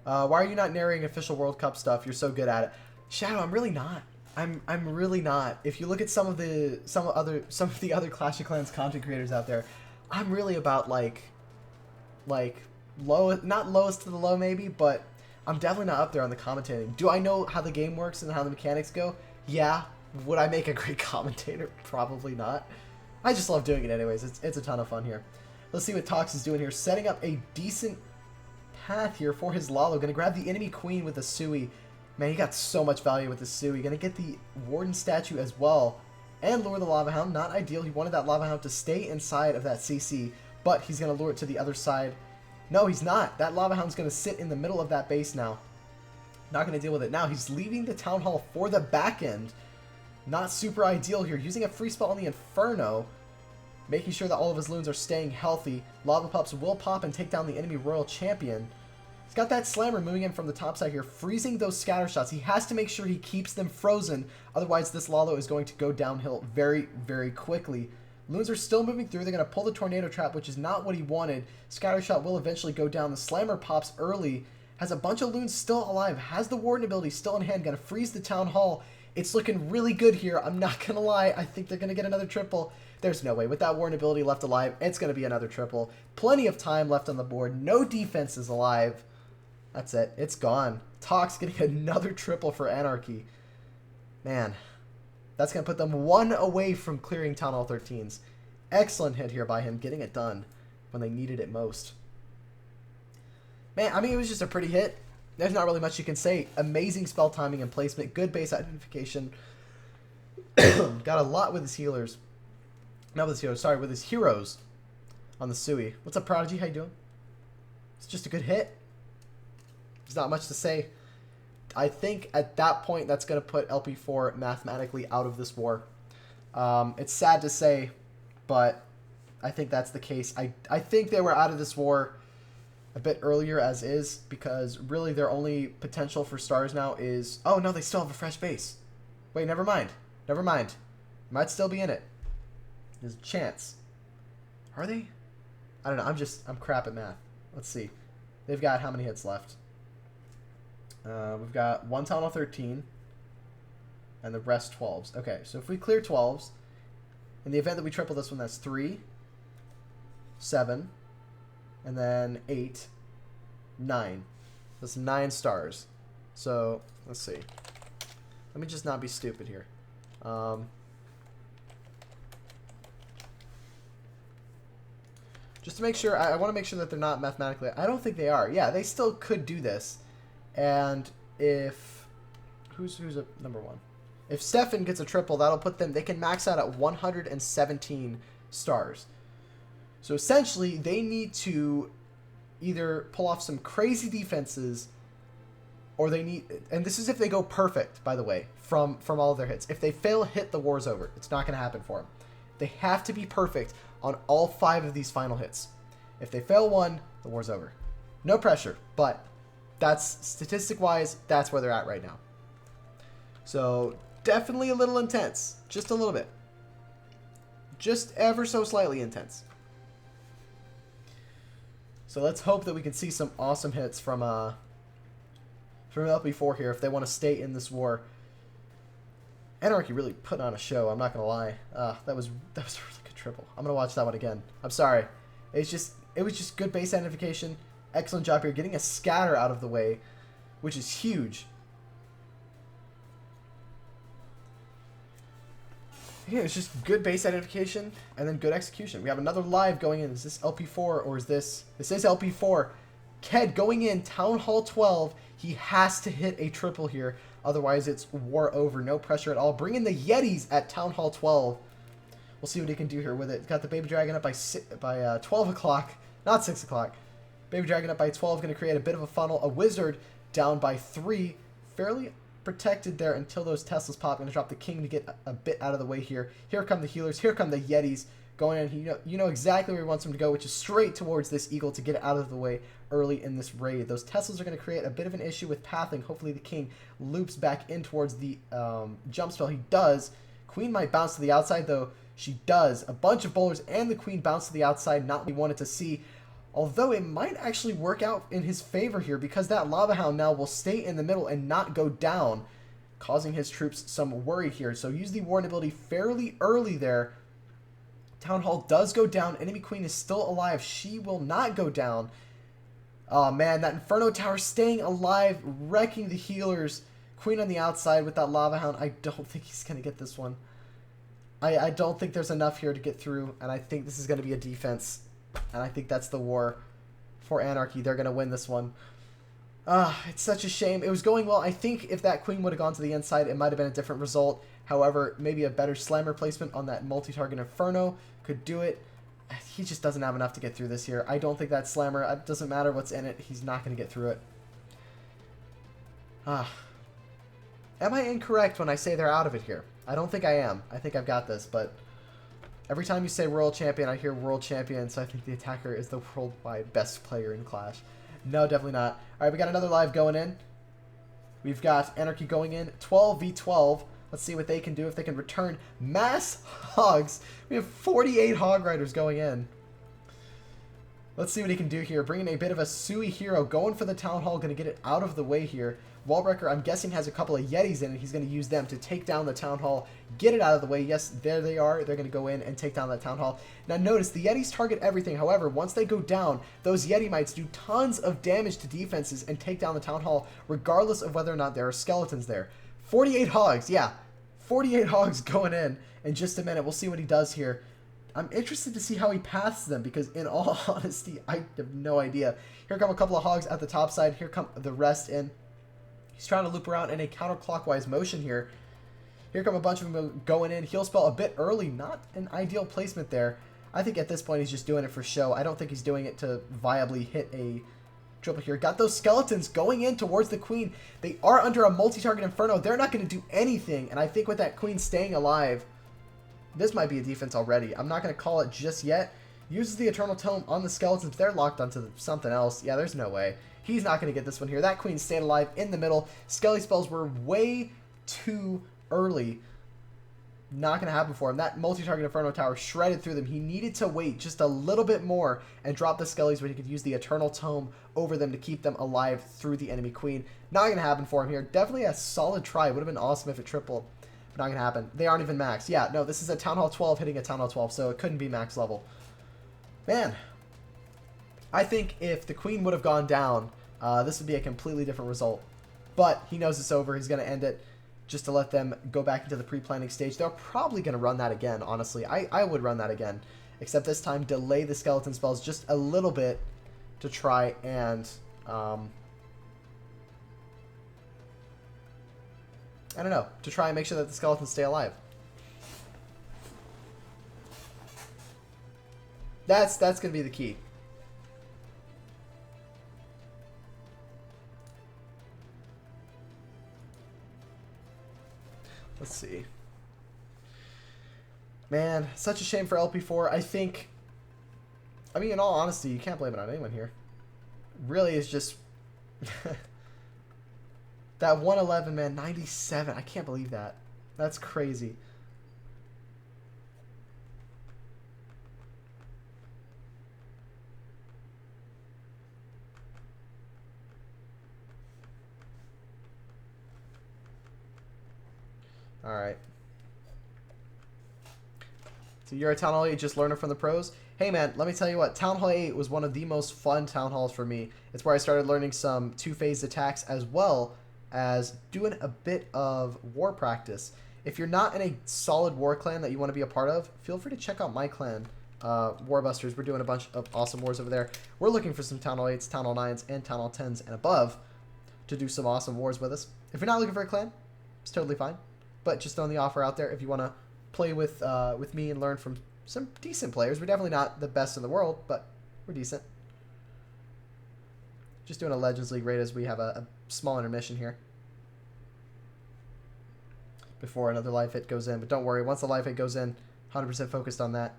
Speaker 1: Why are you not narrating official World Cup stuff? You're so good at it. Shadow, I'm really not. I'm really not. If you look at some of the other Clash of Clans content creators out there, I'm really about like low, not lowest to the low maybe, but I'm definitely not up there on the commentating. Do I know how the game works and how the mechanics go? Yeah. Would I make a great commentator? Probably not. I just love doing it anyways. It's a ton of fun here. Let's see what Tox is doing here. Setting up a decent path here for his Lalo. Going to grab the enemy queen with the Sui. Man, he got so much value with the Sui. Going to get the Warden statue as well. And lure the Lava Hound. Not ideal. He wanted that Lava Hound to stay inside of that CC. But he's going to lure it to the other side. No, he's not. That Lava Hound's going to sit in the middle of that base now. Not going to deal with it. Now, he's leaving the Town Hall for the back end. Not super ideal here. Using a free spell on the Inferno. Making sure that all of his loons are staying healthy. Lava Pups will pop and take down the enemy Royal Champion. He's got that Slammer moving in from the top side here, freezing those scatter shots. He has to make sure he keeps them frozen. Otherwise, this Lalo is going to go downhill very, very quickly. Loons are still moving through. They're going to pull the Tornado Trap, which is not what he wanted. Scatter Shot will eventually go down. The Slammer pops early. Has a bunch of loons still alive. Has the Warden ability still in hand. Going to freeze the Town Hall. It's looking really good here. I'm not going to lie. I think they're going to get another triple. There's no way. With that Warden ability left alive, it's going to be another triple. Plenty of time left on the board. No defense is alive. That's it. It's gone. Tox getting another triple for Anarchy. Man, that's going to put them 1 away from clearing Town Hall 13s. Excellent hit here by him, getting it done when they needed it most. Man, I mean, it was just a pretty hit. There's not really much you can say. Amazing spell timing and placement. Good base identification. Got a lot with his healers. Not with his healers, sorry, with his heroes on the Sui. What's up, Prodigy? How you doing? It's just a good hit. There's not much to say. I think at that point, that's going to put LP4 mathematically out of this war. It's sad to say, but I think that's the case. I think they were out of this war a bit earlier as is, because really their only potential for stars now is... Oh, no, they still have a fresh base. Wait, never mind. Never mind. Might still be in it. There's a chance. Are they? I don't know. I'm crap at math. Let's see. They've got how many hits left? We've got 1 Town Hall 13. and the rest 12s. Okay, so if we clear 12s, in the event that we triple this one, that's 3, 7, and then 8, 9. That's 9 stars. So, let's see. Let me just not be stupid here. Just to make sure, I want to make sure that they're not mathematically... I don't think they are. Yeah, they still could do this. And if... Who's a number 1? If Stefan gets a triple, that'll put them... They can max out at 117 stars. So essentially, they need to either pull off some crazy defenses, or they need... And this is if they go perfect, by the way, from all of their hits. If they fail a hit, the war's over. It's not going to happen for them. They have to be perfect on all 5 of these final hits. If they fail one, the war's over. No pressure, but that's statistic-wise, that's where they're at right now. So definitely a little intense, just a little bit. Just ever so slightly intense. So let's hope that we can see some awesome hits from LP4 here if they want to stay in this war. Anarchy really put on a show, I'm not going to lie. That was a really good triple. I'm going to watch that one again. I'm sorry. It was just good base identification. Excellent job here getting a scatter out of the way, which is huge. Yeah, it's just good base identification and then good execution. We have another live going in. Is this LP4 or is this... This is LP4. Ked going in, Town Hall 12. He has to hit a triple here. Otherwise, it's war over. No pressure at all. Bring in the Yetis at Town Hall 12. We'll see what he can do here with it. Got the Baby Dragon up by 12 o'clock. Not 6 o'clock. Baby Dragon up by 12. Going to create a bit of a funnel. A Wizard down by 3. Fairly protected there until those Teslas pop. Going to drop the King to get a bit out of the way here. Here come the healers. Here come the Yetis going in. You know exactly where he wants them to go, which is straight towards this Eagle to get out of the way early in this raid. Those Teslas are going to create a bit of an issue with pathing. Hopefully the King loops back in towards the jump spell. He does. Queen might bounce to the outside, though. She does. A bunch of bowlers and the Queen bounce to the outside. Not what we wanted to see. Although it might actually work out in his favor here because that Lava Hound now will stay in the middle and not go down, causing his troops some worry here. So use the Warden ability fairly early there. Town Hall does go down. Enemy Queen is still alive. She will not go down. Oh man, that Inferno Tower staying alive, wrecking the healers. Queen on the outside with that Lava Hound. I don't think he's going to get this one. I don't think there's enough here to get through, and I think this is going to be a defense. And I think that's the war for Anarchy. They're going to win this one. It's such a shame. It was going well. I think if that Queen would have gone to the inside, it might have been a different result. However, maybe a better slammer placement on that multi-target Inferno could do it. He just doesn't have enough to get through this here. I don't think that slammer, it doesn't matter what's in it, he's not going to get through it. Am I incorrect when I say they're out of it here? I don't think I am. I think I've got this, but every time you say world champion, I hear world champion, so I think the attacker is the worldwide best player in Clash. No, definitely not. All right, we got another live going in. We've got Anarchy going in, 12v12. Let's see what they can do if they can return mass hogs. We have 48 hog riders going in. Let's see what he can do here. Bringing a bit of a Sui hero. Going for the Town Hall. Going to get it out of the way here. Wallbreaker, I'm guessing, has a couple of Yetis in it. He's going to use them to take down the Town Hall. Get it out of the way. Yes, there they are. They're going to go in and take down that Town Hall. Now notice, the Yetis target everything. However, once they go down, those Yeti Mites do tons of damage to defenses and take down the Town Hall, regardless of whether or not there are skeletons there. 48 hogs, yeah. 48 hogs going in just a minute. We'll see what he does here. I'm interested to see how he paths them because, in all honesty, I have no idea. Here come a couple of hogs at the top side. Here come the rest in. He's trying to loop around in a counterclockwise motion here. Here come a bunch of them going in. Heal spell a bit early. Not an ideal placement there. I think at this point he's just doing it for show. I don't think he's doing it to viably hit a triple here. Got those skeletons going in towards the Queen. They are under a multi-target Inferno. They're not going to do anything. And I think with that Queen staying alive, this might be a defense already. I'm not going to call it just yet. Uses the Eternal Tome on the skeletons. They're locked onto something else. Yeah, there's no way. He's not going to get this one here. That Queen stayed alive in the middle. Skelly spells were way too early. Not going to happen for him. That multi-target Inferno Tower shredded through them. He needed to wait just a little bit more and drop the Skellies when he could use the Eternal Tome over them to keep them alive through the enemy Queen. Not going to happen for him here. Definitely a solid try. Would have been awesome if it tripled. Not gonna happen. They aren't even max. Yeah, no, this is a Town Hall 12 hitting a Town Hall 12, so it couldn't be max level. Man, I think if the queen would have gone down, this would be a completely different result. But he knows it's over. He's going to end it just to let them go back into the pre-planning stage. They're probably going to run that again, honestly. I would run that again. Except this time, delay the skeleton spells just a little bit to try and... I don't know. To try and make sure that the skeletons stay alive. That's going to be the key. Let's see. Man, such a shame for LP4. I think... I mean, in all honesty, you can't blame it on anyone here. Really, is just... that 111, man, 97. I can't believe that. That's crazy. Alright. So you're a Town Hall 8 just learning from the pros? Hey man, let me tell you what, Town Hall 8 was one of the most fun Town Halls for me. It's where I started learning some two-phase attacks as well as doing a bit of war practice. If you're not in a solid war clan that you want to be a part of, feel free to check out my clan, Warbusters. We're doing a bunch of awesome wars over there. We're looking for some Town Hall 8s, Town Hall 9s, and Town Hall 10s and above to do some awesome wars with us. If you're not looking for a clan, it's totally fine. But just throwing the offer out there if you want to play with me and learn from some decent players. We're definitely not the best in the world, but we're decent. Just doing a Legends League raid as we have a small intermission here before another life hit goes in. But don't worry, once the life hit goes in, 100% focused on that.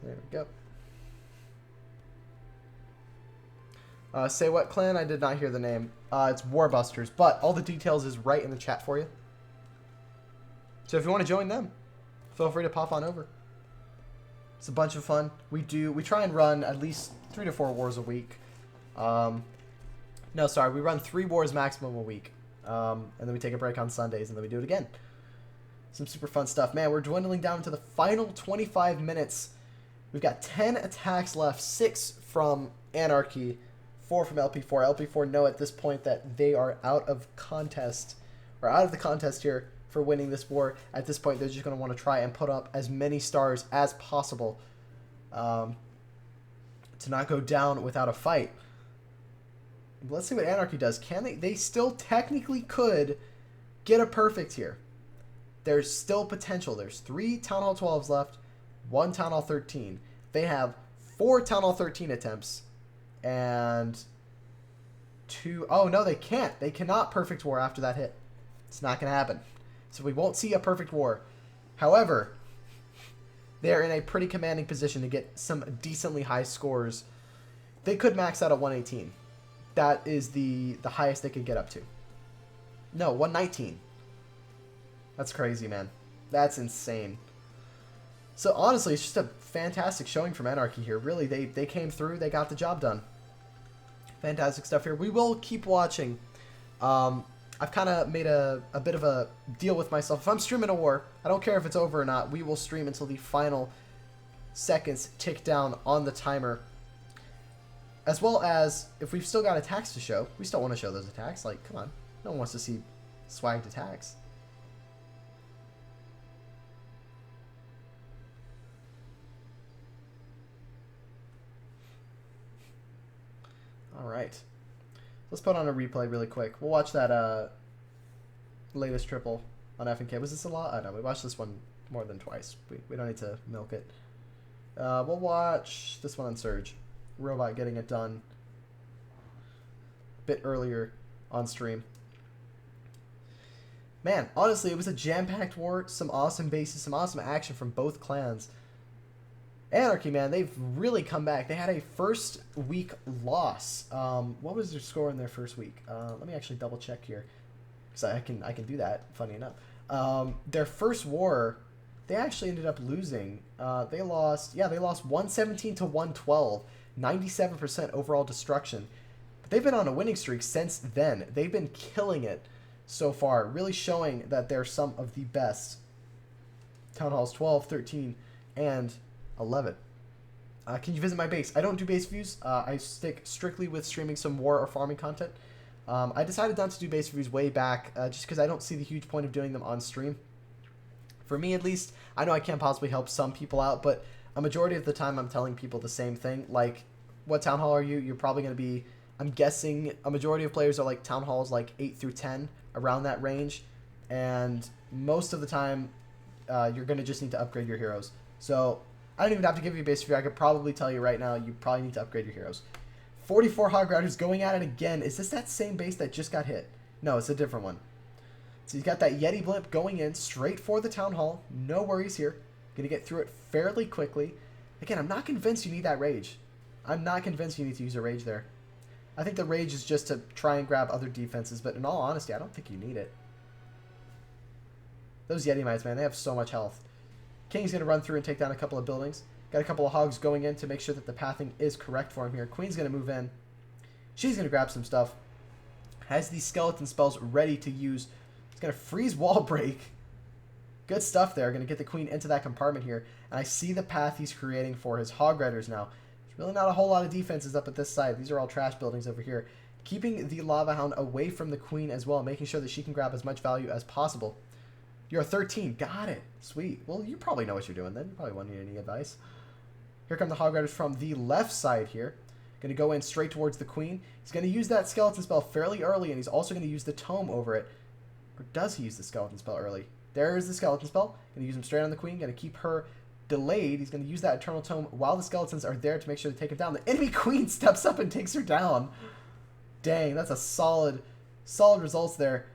Speaker 1: There we go. Say what clan? I did not hear the name. It's Warbusters, but all the details is right in the chat for you. So if you want to join them, feel free to pop on over. It's a bunch of fun. We try and run at least 3 to 4 wars a week. No, sorry, we run 3 wars maximum a week. And then we take a break on Sundays, and then we do it again. Some super fun stuff. Man, we're dwindling down to the final 25 minutes. We've got 10 attacks left, 6 from Anarchy, 4 from LP4. LP4 know at this point that they are out of contest, or out of the contest here for winning this war. At this point, they're just going to want to try and put up as many stars as possible to not go down without a fight. Let's see what Anarchy does. Can they? They still technically could get a perfect here. There's still potential. There's 3 Town Hall 12s left. 1 Town Hall 13. They have 4 Town Hall 13 attempts. And 2... Oh, no, they can't. They cannot perfect war after that hit. It's not going to happen. So we won't see a perfect war. However, they're in a pretty commanding position to get some decently high scores. They could max out at 118. That is the highest they could get up to. No, 119. That's crazy, man. That's insane. So honestly, it's just a fantastic showing from Anarchy here. Really, they came through. They got the job done. Fantastic stuff here. We will keep watching. I've kind of made a bit of a deal with myself. If I'm streaming a war, I don't care if it's over or not. We will stream until the final seconds tick down on the timer. As well as, if we've still got attacks to show, we still want to show those attacks. Like, come on. No one wants to see swagged attacks. Alright. Let's put on a replay really quick. We'll watch that latest triple on F&K. Was this a lot? I don't know. We watched this one more than twice. We don't need to milk it. We'll watch this one on Surge. Robot getting it done a bit earlier on stream. Man, honestly, it was a jam-packed war. Some awesome bases, some awesome action from both clans. Anarchy, man, they've really come back. They had a first week loss. What was their score in their first week? Let me actually double check here, because I can do that. Funny enough, their first war, they actually ended up losing. They lost 117 to 112, 97% overall destruction. But they've been on a winning streak since then. They've been killing it so far, really showing that they're some of the best. Town Halls 12, 13, and 11. Can you visit my base? I don't do base views. I stick strictly with streaming some war or farming content. I decided not to do base views way back just because I don't see the huge point of doing them on stream. For me, at least, I know I can't possibly help some people out, but a majority of the time I'm telling people the same thing. Like, what town hall are you? You're probably going to be, I'm guessing a majority of players are like town halls like 8 through 10, around that range. And most of the time, you're going to just need to upgrade your heroes. So I don't even have to give you a base review. I could probably tell you right now, you probably need to upgrade your heroes. 44 Hog Riders going at it again. Is this that same base that just got hit? No, it's a different one. So you got that Yeti blimp going in straight for the town hall. No worries here. Gonna get through it fairly quickly. Again, I'm not convinced you need that rage. I'm not convinced you need to use a rage there. I think the rage is just to try and grab other defenses, but in all honesty, I don't think you need it. Those Yeti mites, man, they have so much health. King's going to run through and take down a couple of buildings. Got a couple of hogs going in to make sure that the pathing is correct for him here. Queen's going to move in. She's going to grab some stuff. Has these skeleton spells ready to use. He's going to freeze wall break. Good stuff there. Going to get the queen into that compartment here. And I see the path he's creating for his hog riders now. There's really not a whole lot of defenses up at this side. These are all trash buildings over here. Keeping the lava hound away from the queen as well. Making sure that she can grab as much value as possible. You're a 13. Got it. Sweet. Well, you probably know what you're doing then. You probably won't need any advice. Here come the Hog Riders from the left side here. Going to go in straight towards the queen. He's going to use that skeleton spell fairly early, and he's also going to use the tome over it. Or does he use the skeleton spell early? There's the skeleton spell. Going to use him straight on the queen. Going to keep her delayed. He's going to use that eternal tome while the skeletons are there to make sure to take him down. The enemy queen steps up and takes her down. Dang, that's a solid results there.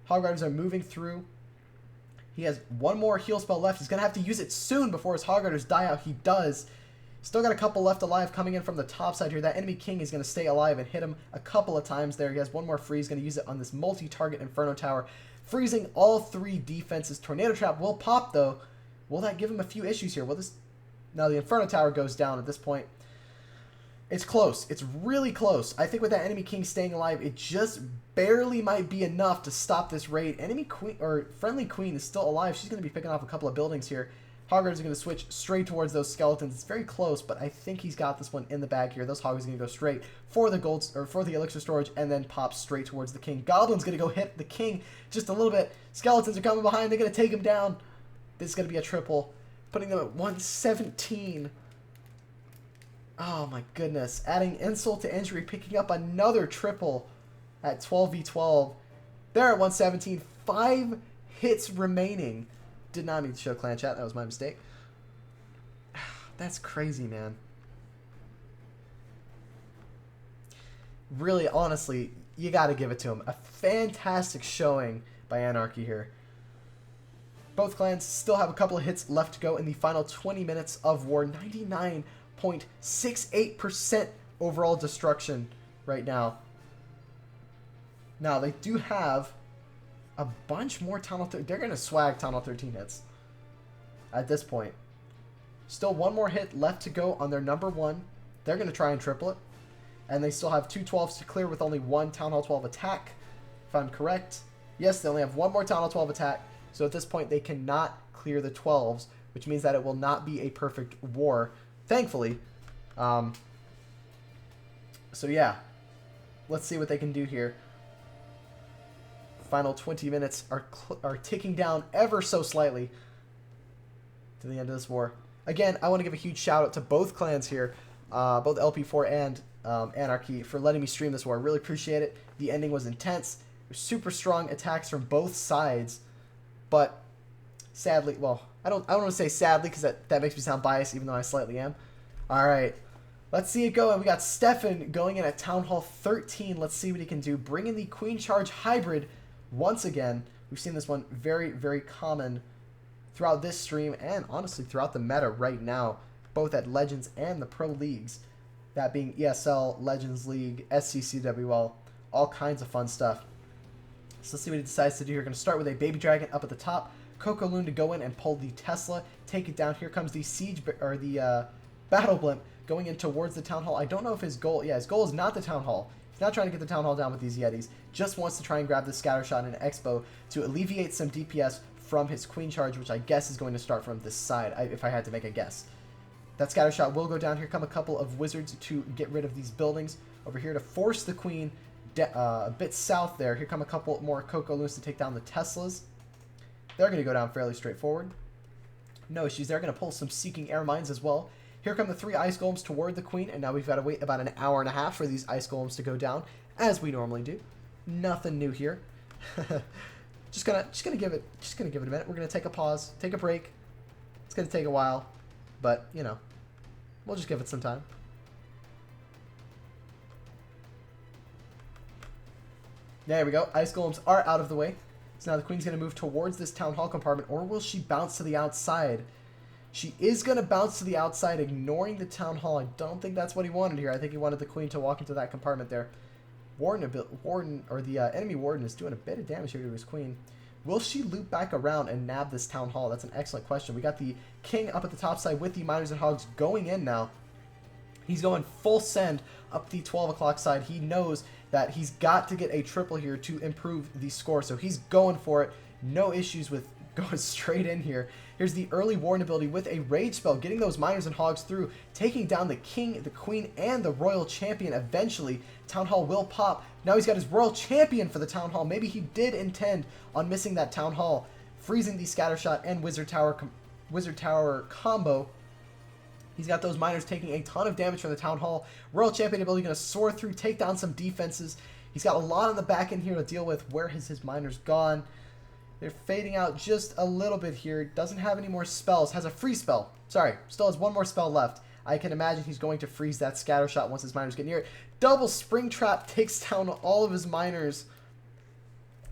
Speaker 1: Hog Riders are moving through. He has one more heal spell left. He's going to have to use it soon before his Hog Riders die out. He does. Still got a couple left alive coming in from the top side here. That enemy king is going to stay alive and hit him a couple of times there. He has one more freeze. Going to use it on this multi-target Inferno Tower. Freezing all three defenses. Tornado Trap will pop, though. Will that give him a few issues here? Will this... Now, the Inferno Tower goes down at this point. It's close. It's really close. I think with that enemy king staying alive, it just barely might be enough to stop this raid. Enemy queen, or friendly queen, is still alive. She's going to be picking off a couple of buildings here. Hog Riders are going to switch straight towards those skeletons. It's very close, but I think he's got this one in the bag here. Those Hogs are going to go straight for the gold, or for the elixir storage, and then pop straight towards the king. Goblin's going to go hit the king just a little bit. Skeletons are coming behind. They're going to take him down. This is going to be a triple, putting them at 117. Oh my goodness. Adding insult to injury, picking up another triple at 12v12. They're at 117. 5 hits remaining. Did not mean to show clan chat. That was my mistake. That's crazy, man. Really, honestly, you got to give it to him. A fantastic showing by Anarchy here. Both clans still have a couple of hits left to go in the final 20 minutes of war. 99.68% overall destruction right now. Now, they do have a bunch more Town Hall 13. They're going to swag Town Hall 13 hits at this point. Still one more hit left to go on their number 1. They're going to try and triple it. And they still have 2 12s to clear with only 1 Town Hall 12 attack, if I'm correct. Yes, they only have 1 more Town Hall 12 attack. So at this point, they cannot clear the 12s, which means that it will not be a perfect war, thankfully. So yeah, let's see what they can do here. Final 20 minutes are ticking down ever so slightly to the end of this war. Again, I want to give a huge shout out to both clans here, both LP4 and Anarchy, for letting me stream this war. I really appreciate it. The ending was intense. Super strong attacks from both sides, but Sadly, well, I don't want to say sadly because that makes me sound biased, even though I slightly am. All right, let's see it go. And we got Stefan going in at Town Hall 13. Let's see what he can do. Bring in the Queen Charge Hybrid once again. We've seen this one very, very common throughout this stream and honestly throughout the meta right now, both at Legends and the Pro Leagues. That being ESL, Legends League, SCCWL, all kinds of fun stuff. So let's see what he decides to do here. We're going to start with a Baby Dragon up at the top. Coco Loon to go in and pull the Tesla, take it down. Here comes the Siege, or the Battle Blimp going in towards the Town Hall. I don't know if his goal, his goal is not the Town Hall. He's not trying to get the Town Hall down with these Yetis. Just wants to try and grab the Scatter Shot and Expo to alleviate some DPS from his Queen Charge, which I guess is going to start from this side, if I had to make a guess. That Scatter Shot will go down. Here come a couple of Wizards to get rid of these buildings. Over here to force the Queen a bit south there. Here come a couple more Coco Loons to take down the Teslas. They're going to go down fairly straightforward. No issues. They're going to pull some Seeking Air Mines as well. Here come the 3 Ice Golems toward the Queen, and now we've got to wait about an hour and a half for these Ice Golems to go down, as we normally do. Nothing new here. just gonna give it a minute. We're gonna take a pause, take a break. It's gonna take a while, but you know, we'll just give it some time. There we go. Ice Golems are out of the way. So now the Queen's going to move towards this Town Hall compartment, or will she bounce to the outside? She is going to bounce to the outside, ignoring the Town Hall. I don't think that's what he wanted here. I think he wanted the Queen to walk into that compartment there. The enemy Warden is doing a bit of damage here to his Queen. Will she loop back around and nab this Town Hall? That's an excellent question. We got the King up at the top side with the Miners and Hogs going in now. He's going full send up the 12 o'clock side. He knows that he's got to get a triple here to improve the score. So he's going for it. No issues with going straight in here. Here's the early Warden ability with a Rage spell, getting those Miners and Hogs through, taking down the King, the Queen, and the Royal Champion eventually. Town Hall will pop. Now he's got his Royal Champion for the Town Hall. Maybe he did intend on missing that Town Hall, freezing the Scattershot and Wizard Tower combo. He's got those Miners taking a ton of damage from the Town Hall. Royal Champion ability going to soar through, take down some defenses. He's got a lot on the back end here to deal with. Where has his Miners gone? They're fading out just a little bit here. Doesn't have any more spells. Has a freeze spell. Sorry, still has one more spell left. I can imagine he's going to freeze that Scatter Shot once his Miners get near it. Double Spring Trap takes down all of his Miners.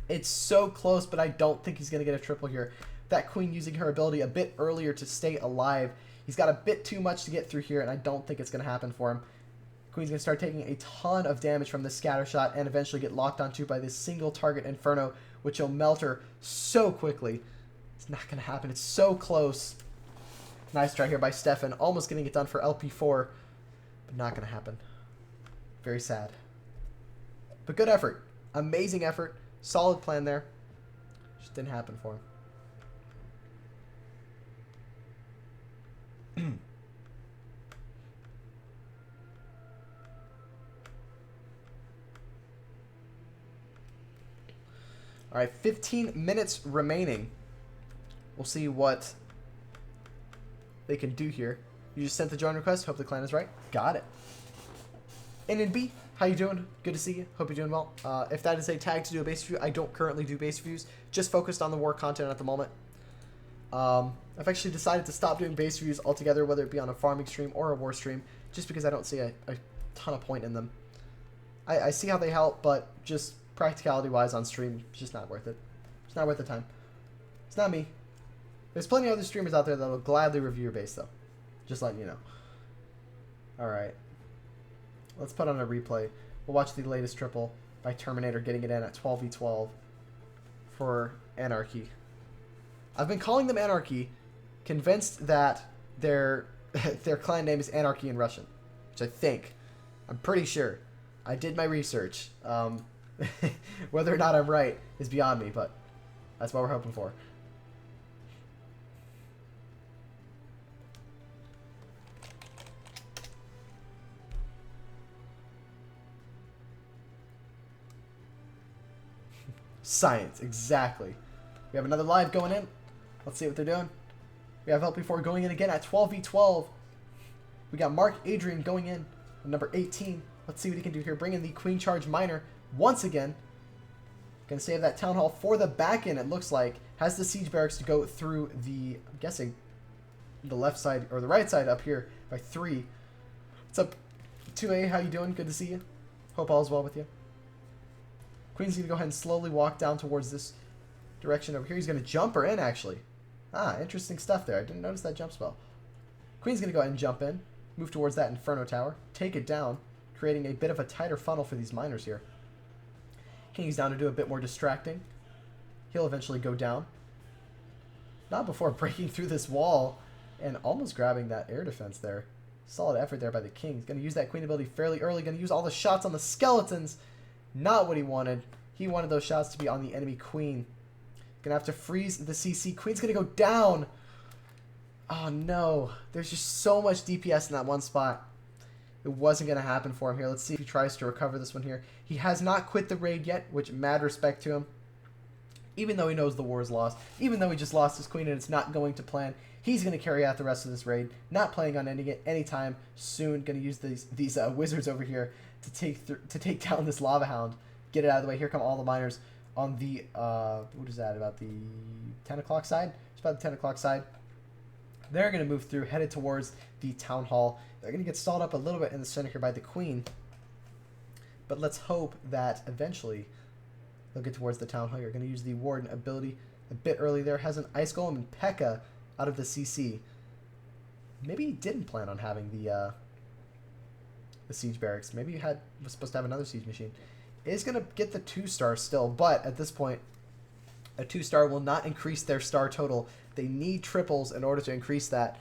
Speaker 1: It's so close, but I don't think he's going to get a triple here. That Queen using her ability a bit earlier to stay alive. He's got a bit too much to get through here, and I don't think it's going to happen for him. Queen's going to start taking a ton of damage from this Scatter Shot and eventually get locked onto by this single target Inferno, which will melt her so quickly. It's not going to happen. It's so close. Nice try here by Stefan. Almost getting it done for LP4, but not going to happen. Very sad. But good effort. Amazing effort. Solid plan there. Just didn't happen for him. All right, 15 minutes remaining. We'll see what they can do here. You just sent the join request. Hope the clan is right. Got it. NNB, how you doing? Good to see you. Hope you're doing well. If that is a tag to do a base review, I don't currently do base reviews. Just focused on the war content at the moment. I've actually decided to stop doing base reviews altogether, whether it be on a farming stream or a war stream, just because I don't see a ton of point in them. I see how they help, but just practicality-wise on stream, it's just not worth it. It's not worth the time. It's not me. There's plenty of other streamers out there that will gladly review your base, though. Just letting you know. Alright. Let's put on a replay. We'll watch the latest triple by Terminator getting it in at 12v12 for Anarchy. I've been calling them Anarchy, convinced that their clan name is Anarchy in Russian, which I think. I'm pretty sure. I did my research. Whether or not I'm right is beyond me, but that's what we're hoping for. Science, exactly. We have another live going in. Let's see what they're doing. We have LP4 going in again at 12v12. We got Mark Adrian going in at number 18. Let's see what he can do here. Bring in the Queen Charge Miner once again. Gonna save that town hall for the back end, it looks like. Has the siege barracks to go through the, I'm guessing, the left side, or the right side up here by 3. What's up, 2A? How you doing? Good to see you. Hope all is well with you. Queen's gonna go ahead and slowly walk down towards this direction over here. He's gonna jump her in, actually. Ah, interesting stuff there. I didn't notice that jump spell. Queen's gonna go ahead and jump in, move towards that Inferno Tower, take it down, creating a bit of a tighter funnel for these miners here. King's down to do a bit more distracting. He'll eventually go down. Not before breaking through this wall and almost grabbing that air defense there. Solid effort there by the king. He's going to use that queen ability fairly early. Going to use all the shots on the skeletons. Not what he wanted. He wanted those shots to be on the enemy queen. Going to have to freeze the CC. Queen's going to go down. Oh no. There's just so much DPS in that one spot. It wasn't going to happen for him here. Let's see if he tries to recover this one here. He has not quit the raid yet, which mad respect to him. Even though he knows the war is lost, even though he just lost his queen and it's not going to plan, he's going to carry out the rest of this raid. Not planning on ending it anytime soon. Going to use these wizards over here to take down this lava hound. Get it out of the way. Here come all the miners on the what is that, about the 10 o'clock side? It's about the 10 o'clock side. They're going to move through, headed towards the town hall. They're going to get stalled up a little bit in the center here by the queen. But let's hope that eventually they'll get towards the town hall. You're going to use the warden ability a bit early there. Has an ice golem and P.E.K.K.A. out of the CC. Maybe he didn't plan on having the siege barracks. Maybe he was supposed to have another siege machine. Is going to get the 2-star still, but at this point, a 2-star will not increase their star total. They need triples in order to increase that.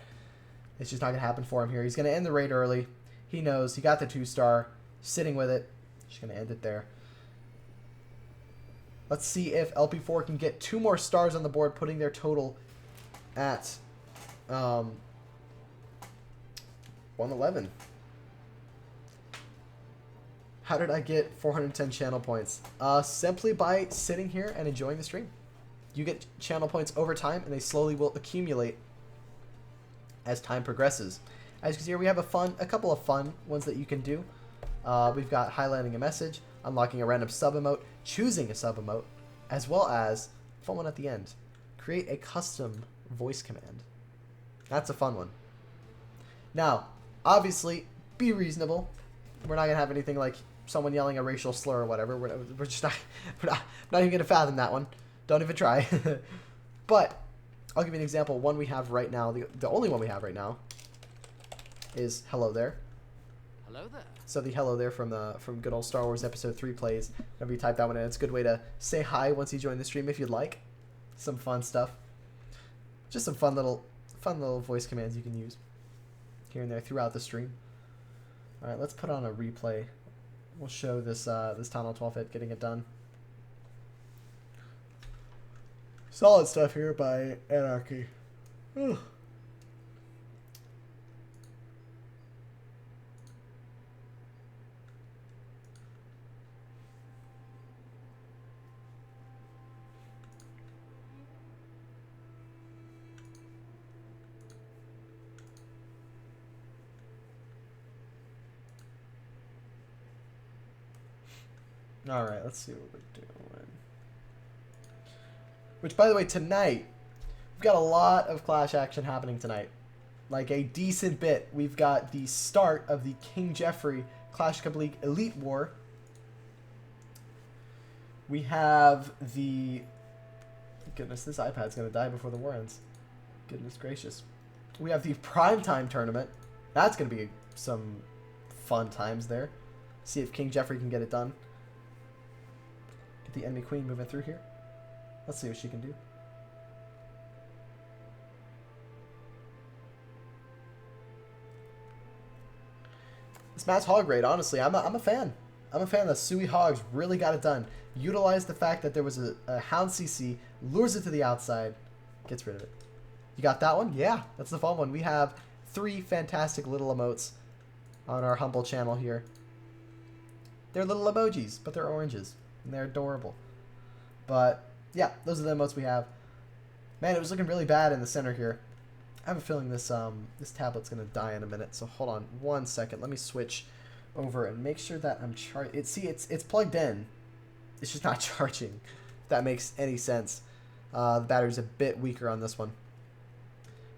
Speaker 1: It's just not going to happen for him here. He's going to end the raid early. He knows he got the 2-star, sitting with it. Just going to end it there. Let's see if LP4 can get 2 more stars on the board, putting their total at 111. How did I get 410 channel points? Simply by sitting here and enjoying the stream. You get channel points over time, and they slowly will accumulate as time progresses. As you can see here, we have a couple of fun ones that you can do. We've got highlighting a message, unlocking a random sub-emote, choosing a sub-emote, as well as, fun one at the end, create a custom voice command. That's a fun one. Now, obviously, be reasonable. We're not going to have anything like someone yelling a racial slur or whatever. We're just not, not even going to fathom that one. Don't even try. But I'll give you an example. One we have right now, the only one we have right now, is hello there.
Speaker 2: Hello there.
Speaker 1: So the hello there from good old Star Wars Episode 3 plays. Whenever you type that one in, it's a good way to say hi once you join the stream if you'd like. Some fun stuff. Just some fun little voice commands you can use here and there throughout the stream. All right, let's put on a replay. We'll show this this Town Hall 12 hit getting it done. Solid stuff here by Anarchy. Whew. All right, let's see what we're doing. Which, by the way, tonight, we've got a lot of Clash action happening tonight. Like a decent bit. We've got the start of the King Jeffrey Clash Cup League Elite War. We have the... Goodness, this iPad's going to die before the war ends. Goodness gracious. We have the Primetime Tournament. That's going to be some fun times there. See if King Jeffrey can get it done. Get the enemy queen moving through here. Let's see what she can do. This Matt's Hog raid, honestly, I'm a fan. I'm a fan that Sui Hogs really got it done. Utilized the fact that there was a Hound CC, lures it to the outside, gets rid of it. You got that one? Yeah, that's the fun one. We have 3 fantastic little emotes on our humble channel here. They're little emojis, but they're oranges, and they're adorable. But yeah, those are the emotes we have. Man, it was looking really bad in the center here. I have a feeling this this tablet's gonna die in a minute. So hold on 1 second. Let me switch over and make sure that I'm charging. See, it's plugged in. It's just not charging. that makes any sense. The battery's a bit weaker on this one.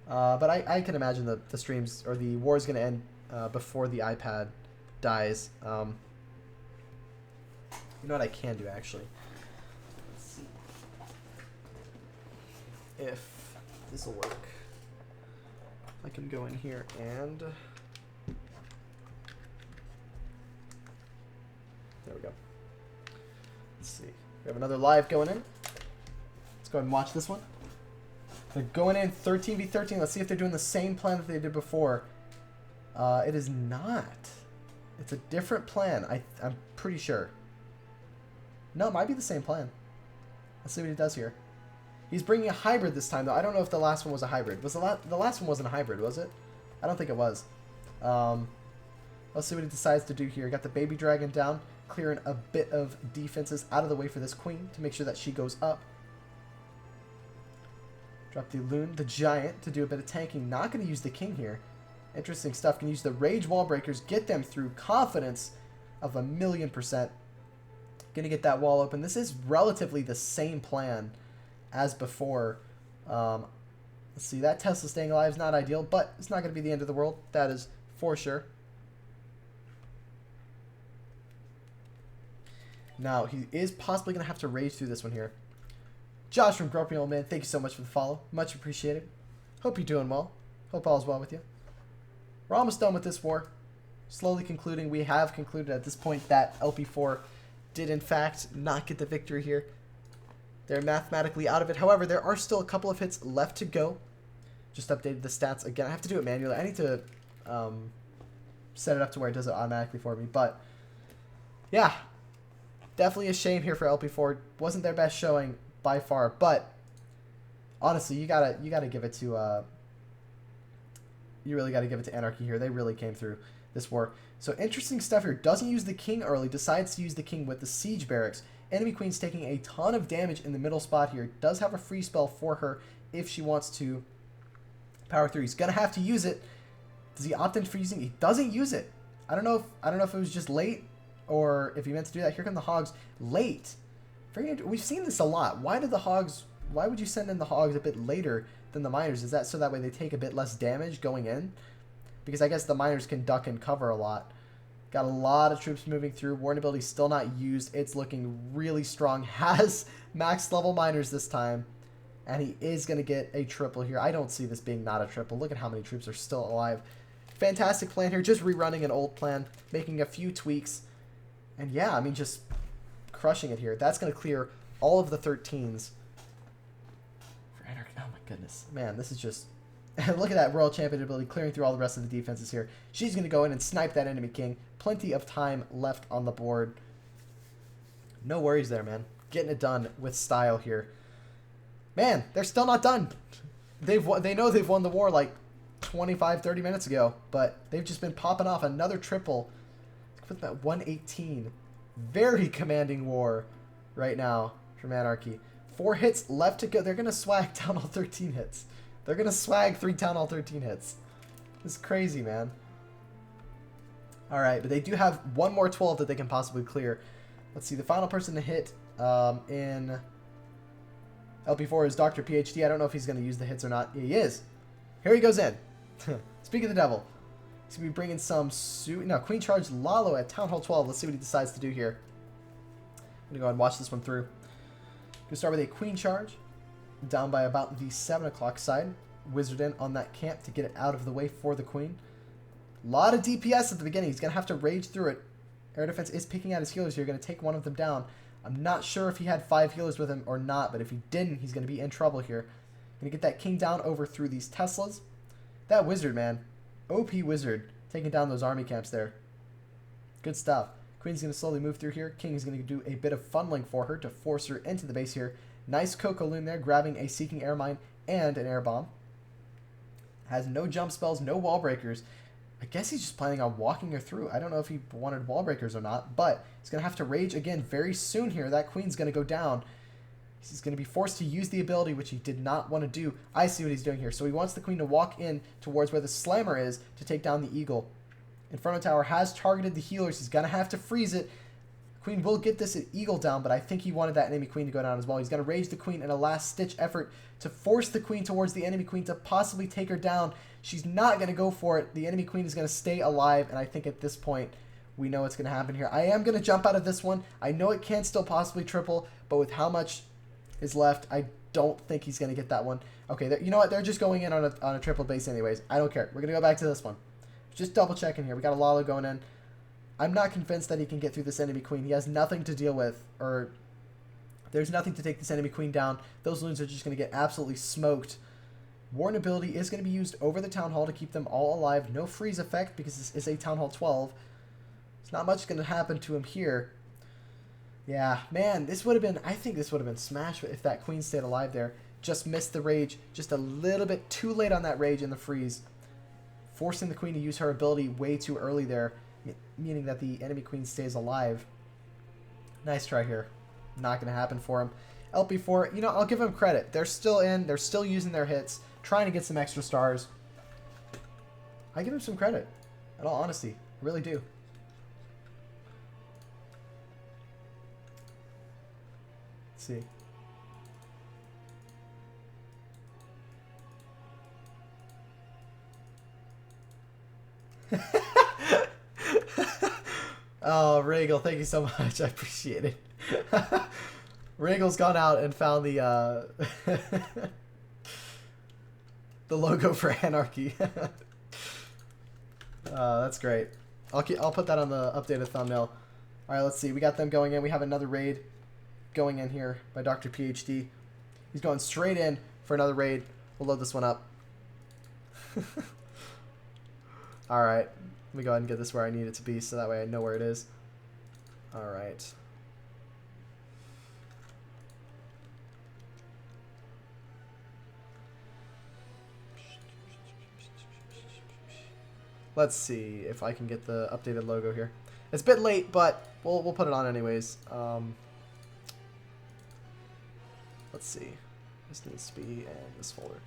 Speaker 1: But I can imagine the streams or the war is going to end before the iPad dies. You know what I can do, actually? Let's see if this will work. I can go in here and... There we go. Let's see. We have another live going in. Let's go ahead and watch this one. They're going in 13v13. Let's see if they're doing the same plan that they did before. It is not. It's a different plan. I'm pretty sure. No, it might be the same plan. Let's see what he does here. He's bringing a hybrid this time, though. I don't know if the last one was a hybrid. Was the last one wasn't a hybrid, was it? I don't think it was. Let's see what he decides to do here. Got the baby dragon down, clearing a bit of defenses out of the way for this queen to make sure that she goes up. Drop the loon, the giant, to do a bit of tanking. Not going to use the king here. Interesting stuff. Can use the rage wall breakers, get them through. Confidence of 1,000,000%. Going to get that wall open. This is relatively the same plan as before. Let's see. That Tesla staying alive is not ideal, but it's not going to be the end of the world. That is for sure. Now, he is possibly going to have to rage through this one here. Josh from Grumpy Old Man, thank you so much for the follow. Much appreciated. Hope you're doing well. Hope all is well with you. We're almost done with this war. Slowly concluding. We have concluded at this point that LP4 did, in fact, not get the victory here. They're mathematically out of it. However, there are still a couple of hits left to go. Just updated the stats again. I have to do it manually. I need to set it up to where it does it automatically for me. But, yeah. Definitely a shame here for LP4. Wasn't their best showing by far, but honestly, you gotta give it to you really gotta give it to Anarchy here. They really came through this war. So interesting stuff here. Doesn't use the king early, decides to use the king with the siege barracks. Enemy queen's taking a ton of damage in the middle spot here. Does have a free spell for her if she wants to power through. He's gonna have to use it. Does he opt in for using? He doesn't use it. I don't know if it was just late or if he meant to do that. Here come the hogs late. We've seen this a lot. Why would you send in the hogs a bit later than the miners? Is that so that way they take a bit less damage going in? Because I guess the miners can duck and cover a lot. Got a lot of troops moving through. Warning ability still not used. It's looking really strong. Has max level miners this time. And he is going to get a triple here. I don't see this being not a triple. Look at how many troops are still alive. Fantastic plan here. Just rerunning an old plan. Making a few tweaks. And yeah, I mean, just crushing it here. That's going to clear all of the 13s. For Anarchy. Oh my goodness. Man, this is just... Look at that Royal Champion ability clearing through all the rest of the defenses here. She's going to go in and snipe that enemy king. Plenty of time left on the board. No worries there, man. Getting it done with style here. Man, they're still not done. They know they've won the war like 25, 30 minutes ago, but they've just been popping off another triple. Put that 118. Very commanding war right now from Anarchy. 4 hits left to go. They're going to swag down all 13 hits. They're going to swag 3 down all 13 hits. This is crazy, man. Alright, but they do have one more 12 that they can possibly clear. Let's see, the final person to hit in LP4 is Dr. PhD. I don't know if he's going to use the hits or not. Yeah, he is. Here he goes in. Speak of the devil. He's going to be bringing some... Queen Charge Lalo at Town Hall 12. Let's see what he decides to do here. I'm going to go ahead and watch this one through. Going to start with a Queen Charge. Down by about the 7 o'clock side. Wizard in on that camp to get it out of the way for the Queen. A lot of DPS at the beginning. He's going to have to rage through it. Air Defense is picking out his healers here. Going to take one of them down. I'm not sure if he had 5 healers with him or not, but if he didn't, he's going to be in trouble here. Going to get that King down over through these Teslas. That Wizard, man. OP Wizard. Taking down those army camps there. Good stuff. Queen's going to slowly move through here. King's going to do a bit of funneling for her to force her into the base here. Nice Coco Loon there, grabbing a Seeking Air Mine and an Air Bomb. Has no jump spells, no wall breakers. I guess he's just planning on walking her through. I don't know if he wanted wall breakers or not, but he's going to have to rage again very soon here. That Queen's going to go down. He's going to be forced to use the ability, which he did not want to do. I see what he's doing here. So he wants the Queen to walk in towards where the Slammer is to take down the Eagle. Inferno Tower has targeted the healers. He's going to have to freeze it. Queen will get this eagle down, but I think he wanted that enemy queen to go down as well. He's going to rage the queen in a last-ditch effort to force the queen towards the enemy queen to possibly take her down. She's not going to go for it. The enemy queen is going to stay alive, and I think at this point we know what's going to happen here. I am going to jump out of this one. I know it can still possibly triple, but with how much is left, I don't think he's going to get that one. Okay, you know what? They're just going in on a triple base anyways. I don't care. We're going to go back to this one. Just double checking here. We got a Lalo going in. I'm not convinced that he can get through this enemy queen. He has nothing to deal with, or there's nothing to take this enemy queen down. Those loons are just going to get absolutely smoked. Warren ability is going to be used over the Town Hall to keep them all alive. No freeze effect because this is a Town Hall 12. There's not much going to happen to him here. Yeah, man, this would have been, I think this would have been smash if that queen stayed alive there. Just missed the rage, just a little bit too late on that rage and the freeze. Forcing the queen to use her ability way too early there, meaning that the enemy queen stays alive. Nice try here. Not going to happen for him. LP4, you know, I'll give them credit. They're still in. They're still using their hits, trying to get some extra stars. I give him some credit, in all honesty. I really do. Let's see. Oh, Regal, thank you so much. I appreciate it. Regal's gone out and found the the logo for Anarchy. That's great. I'll put that on the updated thumbnail. All right, let's see. We got them going in. We have another raid going in here by Dr. PhD. He's going straight in for another raid. We'll load this one up. All right. Let me go ahead and get this where I need it to be so that way I know where it is. All right. Let's see if I can get the updated logo here. It's a bit late, but we'll put it on anyways. Let's see. This needs to be in this folder.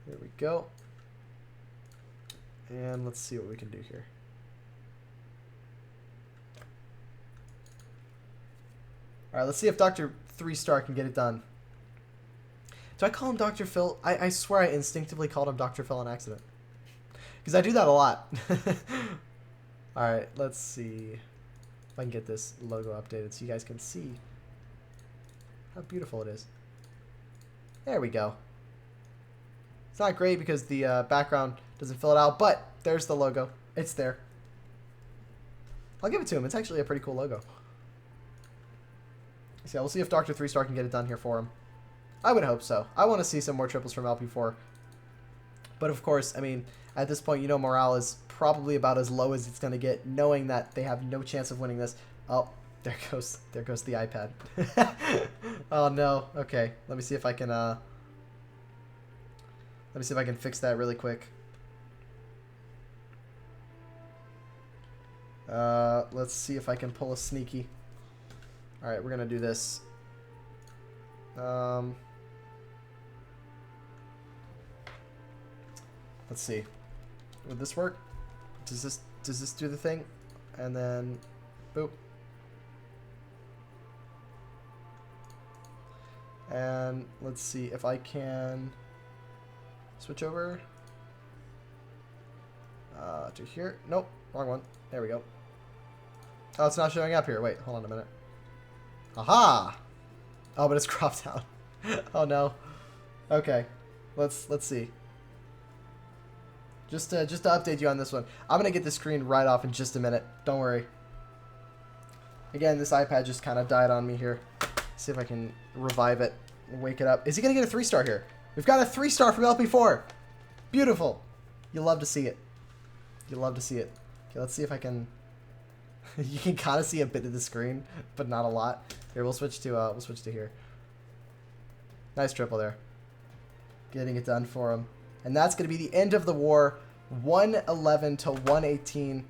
Speaker 1: There we go. And let's see what we can do here. All right, let's see if Dr. 3-Star can get it done. Do I call him Dr. Phil? I swear I instinctively called him Dr. Phil on accident. Because I do that a lot. All right, let's see if I can get this logo updated so you guys can see how beautiful it is. There we go. It's not great because the background doesn't fill it out, but there's the logo. It's there. I'll give it to him. It's actually a pretty cool logo. So yeah, we'll see if Dr. 3-Star can get it done here for him. I would hope so. I want to see some more triples from LP4. But of course, I mean, at this point, you know morale is probably about as low as it's going to get, knowing that they have no chance of winning this. Oh, there goes the iPad. Oh no. Okay, let me see if I can fix that really quick. Let's see if I can pull a sneaky. All right, we're gonna do this. Let's see. Would this work? Does this do the thing? And then, boop. And let's see if I can switch over to here. Nope, wrong one. There we go. Oh, it's not showing up here. Wait, hold on a minute. Aha! Oh, but it's cropped out. Oh no. Okay, let's see. Just to update you on this one, I'm gonna get the screen right off in just a minute. Don't worry. Again, this iPad just kind of died on me here. See if I can revive it and wake it up. Is he gonna get a 3-star here? We've got a 3-star from LP4. Beautiful. You love to see it. You love to see it. Okay, let's see if I can. You can kind of see a bit of the screen, but not a lot. Here, we'll switch to here. Nice triple there. Getting it done for him. And that's going to be the end of the war. 111 to 118.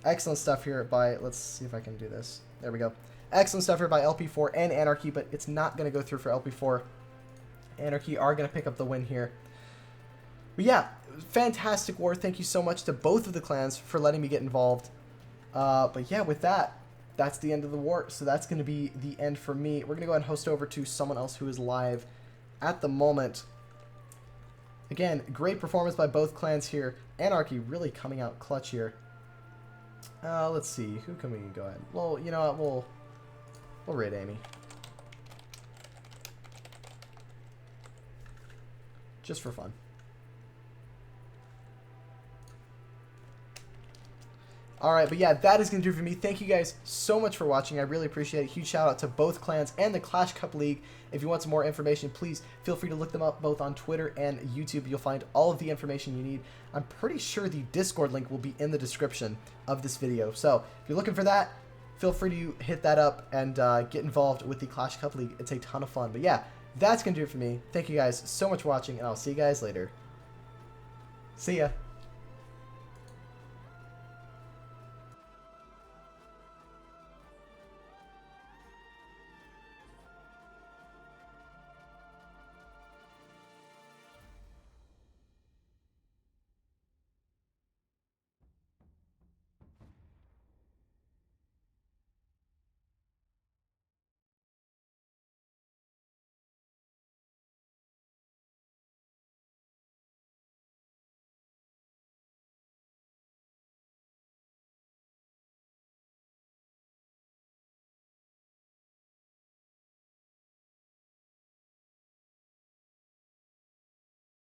Speaker 1: Excellent stuff here by, let's see if I can do this. There we go. Excellent stuff here by LP4 and Anarchy, but it's not going to go through for LP4. Anarchy are going to pick up the win here. But yeah, fantastic war. Thank you so much to both of the clans for letting me get involved. But yeah, with that, that's the end of the war. So that's going to be the end for me. We're going to go ahead and host over to someone else who is live at the moment. Again, great performance by both clans here. Anarchy really coming out clutch here. Let's see. Who can we go ahead? Well, you know what? We'll raid Amy. Just for fun. Alright, but yeah, that is going to do it for me. Thank you guys so much for watching. I really appreciate it. Huge shout out to both clans and the Clash Cup League. If you want some more information, please feel free to look them up both on Twitter and YouTube. You'll find all of the information you need. I'm pretty sure the Discord link will be in the description of this video. So if you're looking for that, feel free to hit that up and get involved with the Clash Cup League. It's a ton of fun. But yeah, that's going to do it for me. Thank you guys so much for watching, and I'll see you guys later. See ya.